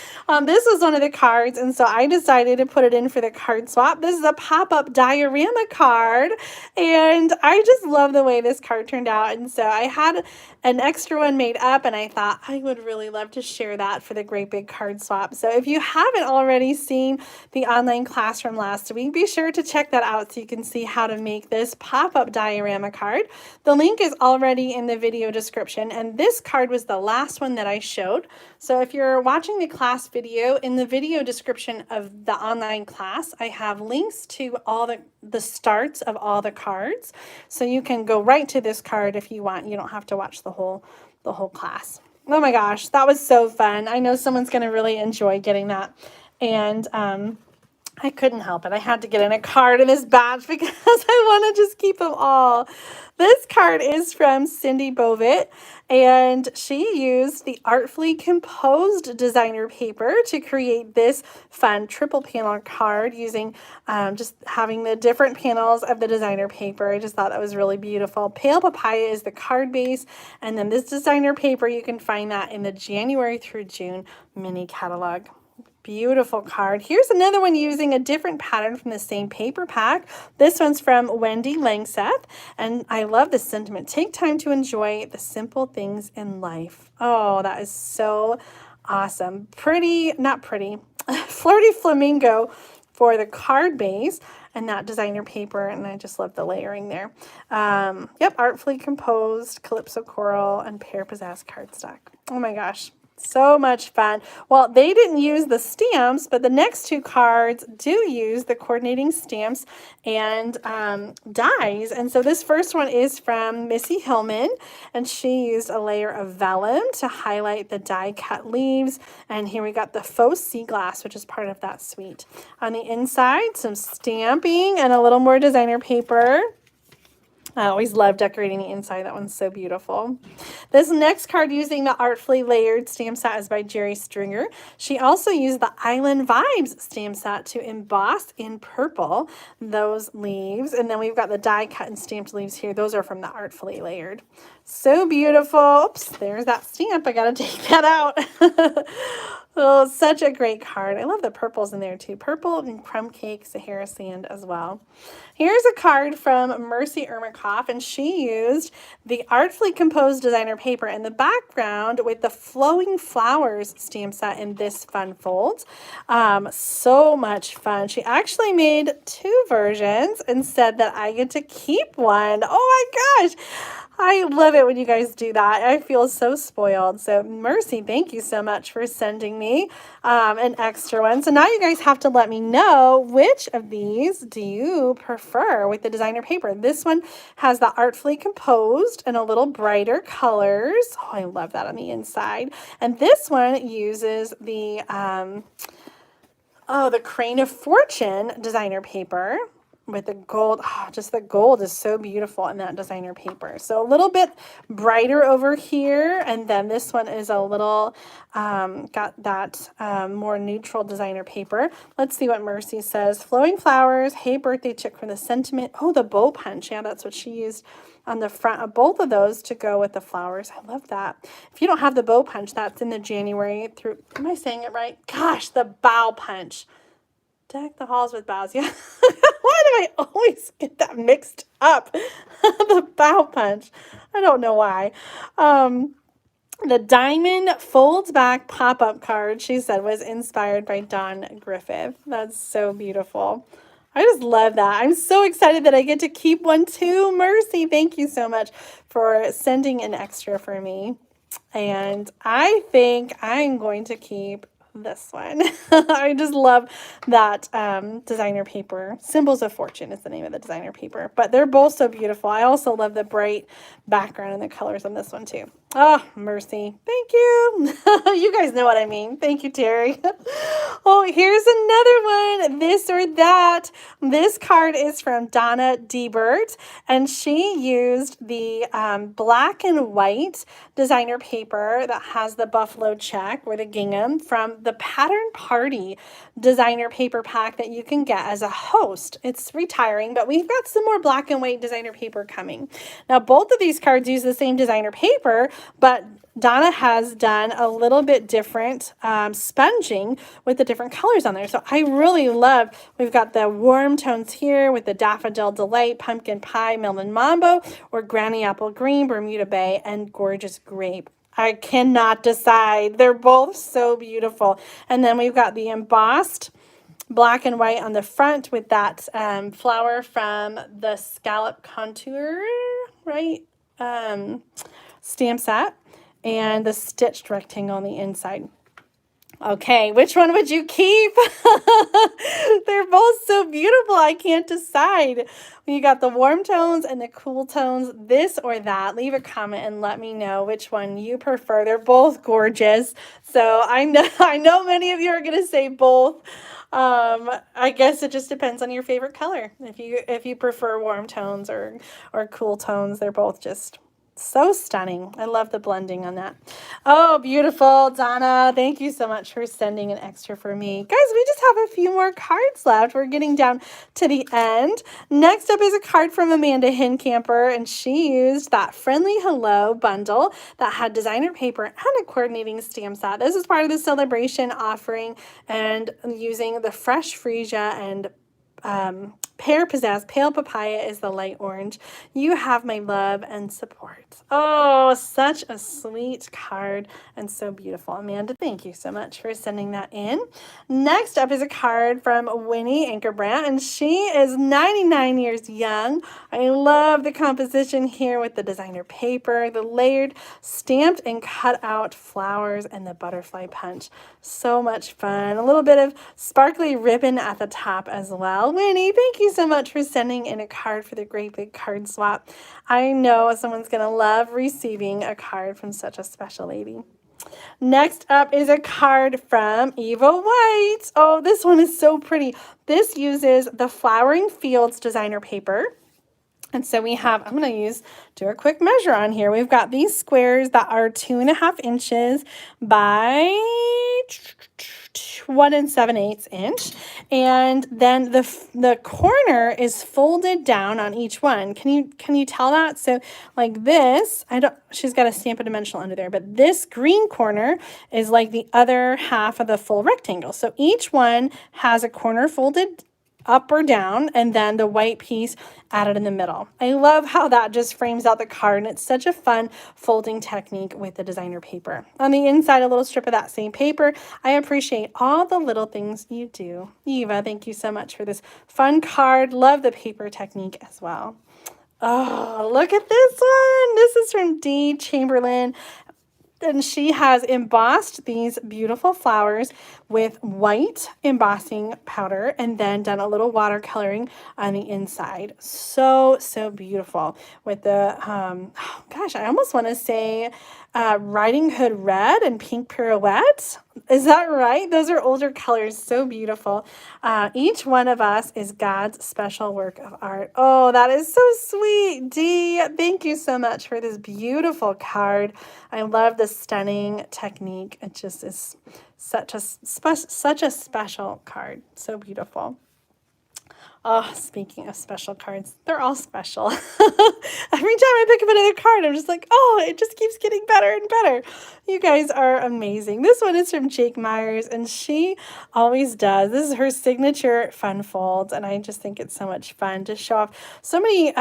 This was one of the cards, and so I decided to put it in for the card swap. This is a pop-up diorama card, and I just love the way this card turned out, and so I had an extra one made up, and I thought I would really love to share that for the Great Big Card Swap. So if you haven't already seen the online class from last week, be sure to check that out so you can see how to make this pop-up diorama card. The link is already in the video description, and this card was the last one that I showed. So if you're watching the class video, in the video description of the online class, I have links to all the starts of all the cards. So you can go right to this card if you want. You don't have to watch the whole class. Oh my gosh, that was so fun. I know someone's going to really enjoy getting that. And I couldn't help it. I had to get in a card in this batch because I want to just keep them all. This card is from Cindy Bovitt, and she used the artfully composed designer paper to create this fun triple panel card using just having the different panels of the designer paper. I just thought that was really beautiful. Pale Papaya is the card base, and then this designer paper, you can find that in the January through June mini catalog. Beautiful card. Here's another one using a different pattern from the same paper pack. This one's from Wendy Langseth, and I love this sentiment. Take time to enjoy the simple things in life. Oh, that is so awesome. Pretty, not pretty, Flirty Flamingo for the card base and that designer paper, and I just love the layering there. Yep, artfully composed, Calypso Coral, and Pear Pizzazz cardstock. Oh my gosh. So much fun. Well, they didn't use the stamps, but the next two cards do use the coordinating stamps and dies. And so this first one is from Missy Hillman, and she used a layer of vellum to highlight the die cut leaves. And here we got the faux sea glass, which is part of that suite. On the inside, some stamping and a little more designer paper. I always love decorating the inside. That one's so beautiful. This next card using the artfully layered stamp set is by Jerry Stringer. She also used the Island Vibes stamp set to emboss in purple those leaves. And then we've got the die cut and stamped leaves here. Those are from the artfully layered. So beautiful. Oops, there's that stamp. I got to take that out. Oh, such a great card. I love the purples in there too. Purple and crumb cake, Sahara sand as well. Here's a card from Mercy Ermakoff, and she used the artfully composed designer paper in the background with the flowing flowers stamp set in this fun fold. So much fun. She actually made two versions and said that I get to keep one. Oh my gosh. I love it when you guys do that. I feel so spoiled. So Mercy, thank you so much for sending me an extra one. So now you guys have to let me know which of these do you prefer with the designer paper. This one has the artfully composed and a little brighter colors. Oh, I love that on the inside. And this one uses the the Crane of Fortune designer paper with the gold. Oh, just the gold is so beautiful in that designer paper. So a little bit brighter over here. And then this one is a little, got that more neutral designer paper. Let's see what Mercy says. Flowing flowers. Hey, birthday chick from the sentiment. Oh, the bow punch. Yeah, that's what she used on the front of both of those to go with the flowers. I love that. If you don't have the bow punch, that's in the January through, am I saying it right? Gosh, the bow punch. Deck the halls with bows. Yeah. Why do I always get that mixed up? The bow punch. I don't know why. The diamond folds back pop-up card, she said, was inspired by Dawn Griffith. That's so beautiful. I just love that. I'm so excited that I get to keep one too. Mercy, thank you so much for sending an extra for me. And I think I'm going to keep this one. I just love that designer paper. Symbols of Fortune is the name of the designer paper. But they're both so beautiful. I also love the bright background and the colors on this one too. Oh, Mercy. Thank you. You guys know what I mean. Thank you, Terry. Oh, here's another one. This or that. This card is from Donna Debert, and she used the black and white designer paper that has the buffalo check or the gingham from the Pattern Party designer paper pack that you can get as a host. It's retiring, but we've got some more black and white designer paper coming. Now, both of these cards use the same designer paper, but Donna has done a little bit different sponging with the different colors on there. So I really love, we've got the warm tones here with the Daffodil Delight, Pumpkin Pie, Melon Mambo, or Granny Apple Green, Bermuda Bay, and Gorgeous Grape. I cannot decide. They're both so beautiful. And then we've got the embossed black and white on the front with that flower from the Scallop Contour, right? Stamp set, and the stitched rectangle on the inside. Okay, which one would you keep? They're both so beautiful. I can't decide. You got the warm tones and the cool tones, this or that. Leave a comment and let me know which one you prefer. They're both gorgeous. So I know many of you are going to say both. I guess it just depends on your favorite color. If you prefer warm tones or cool tones, they're both just so stunning. I love the blending on that. Oh, beautiful, Donna. Thank you so much for sending an extra for me. Guys, we just have a few more cards left. We're getting down to the end. Next up is a card from Amanda Hincamper, and she used that Friendly Hello bundle that had designer paper and a coordinating stamp set. This is part of the celebration offering and using the fresh freesia and Pear Pizzazz Pale Papaya is the light orange. You have my love and support. Oh, such a sweet card and so beautiful. Amanda, thank you so much for sending that in. Next up is a card from Winnie Ankerbrandt, and she is 99 years young. I love the composition here with the designer paper, the layered stamped and cut out flowers, and the butterfly punch. So much fun. A little bit of sparkly ribbon at the top as well. Winnie, thank you so much for sending in a card for the Great Big Card Swap. I know someone's going to love receiving a card from such a special lady. Next up is a card from Eva White. Oh, this one is so pretty. This uses the Flowering Fields designer paper. And so we have, I'm going to do a quick measure on here. We've got these squares that are 2.5 inches by 1 7/8 inch. And then the corner is folded down on each one. Can you tell that? So like this, she's got a stamp a dimensional under there, but this green corner is like the other half of the full rectangle. So each one has a corner folded up or down, and then the white piece added in the middle. I love how that just frames out the card, and it's such a fun folding technique with the designer paper. On the inside, a little strip of that same paper. I appreciate all the little things you do. Eva, thank you so much for this fun card. Love the paper technique as well. Oh, look at this one. This is from Dee Chamberlain. And she has embossed these beautiful flowers with white embossing powder and then done a little watercoloring on the inside. So, so beautiful with the, oh gosh, I almost want to say Riding Hood Red and Pink Pirouette. Is that right? Those are older colors. So beautiful. Each one of us is God's special work of art. Oh, that is so sweet. Dee, thank you so much for this beautiful card. I love the stunning technique. It just is such a special card. So beautiful. Oh, speaking of special cards, they're all special. Every time I pick up another card, I'm just like, oh, it just keeps getting better and better. You guys are amazing. This one is from Jake Myers, and she always does. This is her signature fun folds, and I just think it's so much fun to show off so many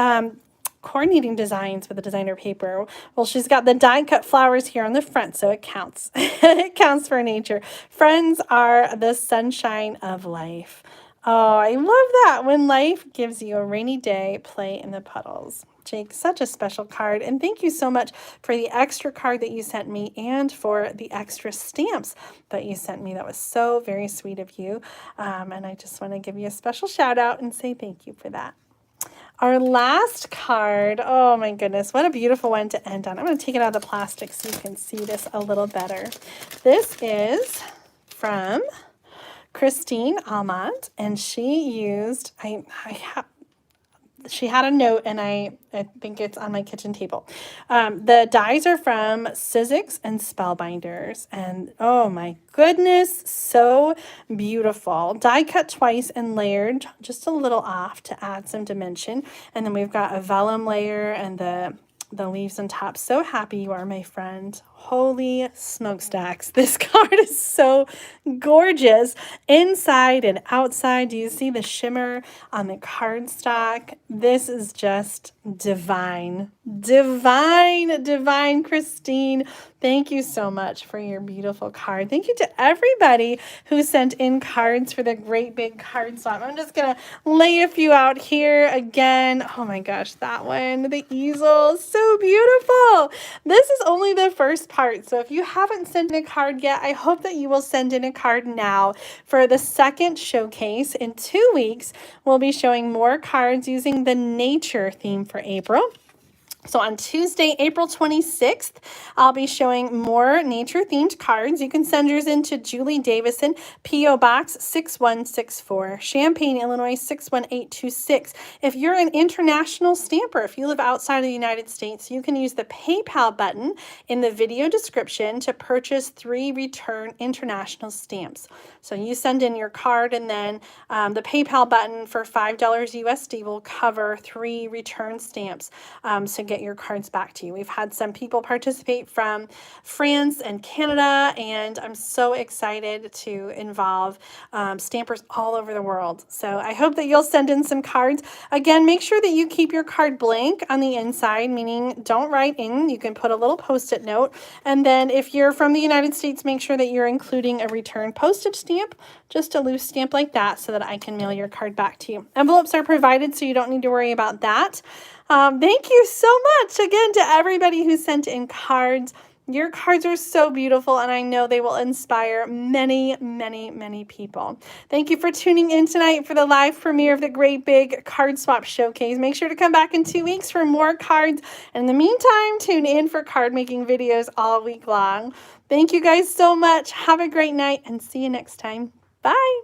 coordinating designs with the designer paper. Well, she's got the die cut flowers here on the front, so it counts. It counts for nature. Friends are the sunshine of life. Oh, I love that. When life gives you a rainy day, play in the puddles. Jake, such a special card. And thank you so much for the extra card that you sent me and for the extra stamps that you sent me. That was so very sweet of you. And I just want to give you a special shout out and say thank you for that. Our last card, oh my goodness, what a beautiful one to end on. I'm going to take it out of the plastic so you can see this a little better. This is from Christine Almond, and she used, she had a note, and I think it's on my kitchen table. The dies are from Sizzix and Spellbinders, and oh my goodness, so beautiful. Die cut twice and layered just a little off to add some dimension, and then we've got a vellum layer and the leaves on top. So happy you are, my friend. Holy smokestacks. This card is so gorgeous inside and outside. Do you see the shimmer on the cardstock? This is just divine. Divine, divine, Christine. Thank you so much for your beautiful card. Thank you to everybody who sent in cards for the great big card swap. I'm just going to lay a few out here again. Oh my gosh, that one, the easel, so beautiful. This is only the first part. So if you haven't sent in a card yet, I hope that you will send in a card now for the second showcase. In 2 weeks, we'll be showing more cards using the nature theme for April. So on Tuesday, April 26th, I'll be showing more nature-themed cards. You can send yours in to Julie Davison, P.O. Box 6164, Champaign, Illinois 61826. If you're an international stamper, if you live outside of the United States, you can use the PayPal button in the video description to purchase 3 return international stamps. So you send in your card, and then the PayPal button for $5 USD will cover 3 return stamps to get your cards back to you. We've had some people participate from France and Canada, and I'm so excited to involve stampers all over the world. So I hope that you'll send in some cards. Again, make sure that you keep your card blank on the inside, meaning don't write in. You can put a little post-it note. And then if you're from the United States, make sure that you're including a return postage stamp, just a loose stamp like that, so that I can mail your card back to you. Envelopes are provided, so you don't need to worry about that. Thank you so much again to everybody who sent in cards. Your cards are so beautiful, and I know they will inspire many, many, many people. Thank you for tuning in tonight for the live premiere of the Great Big Card Swap Showcase. Make sure to come back in 2 weeks for more cards. And in the meantime, tune in for card making videos all week long. Thank you guys so much. Have a great night, and see you next time. Bye.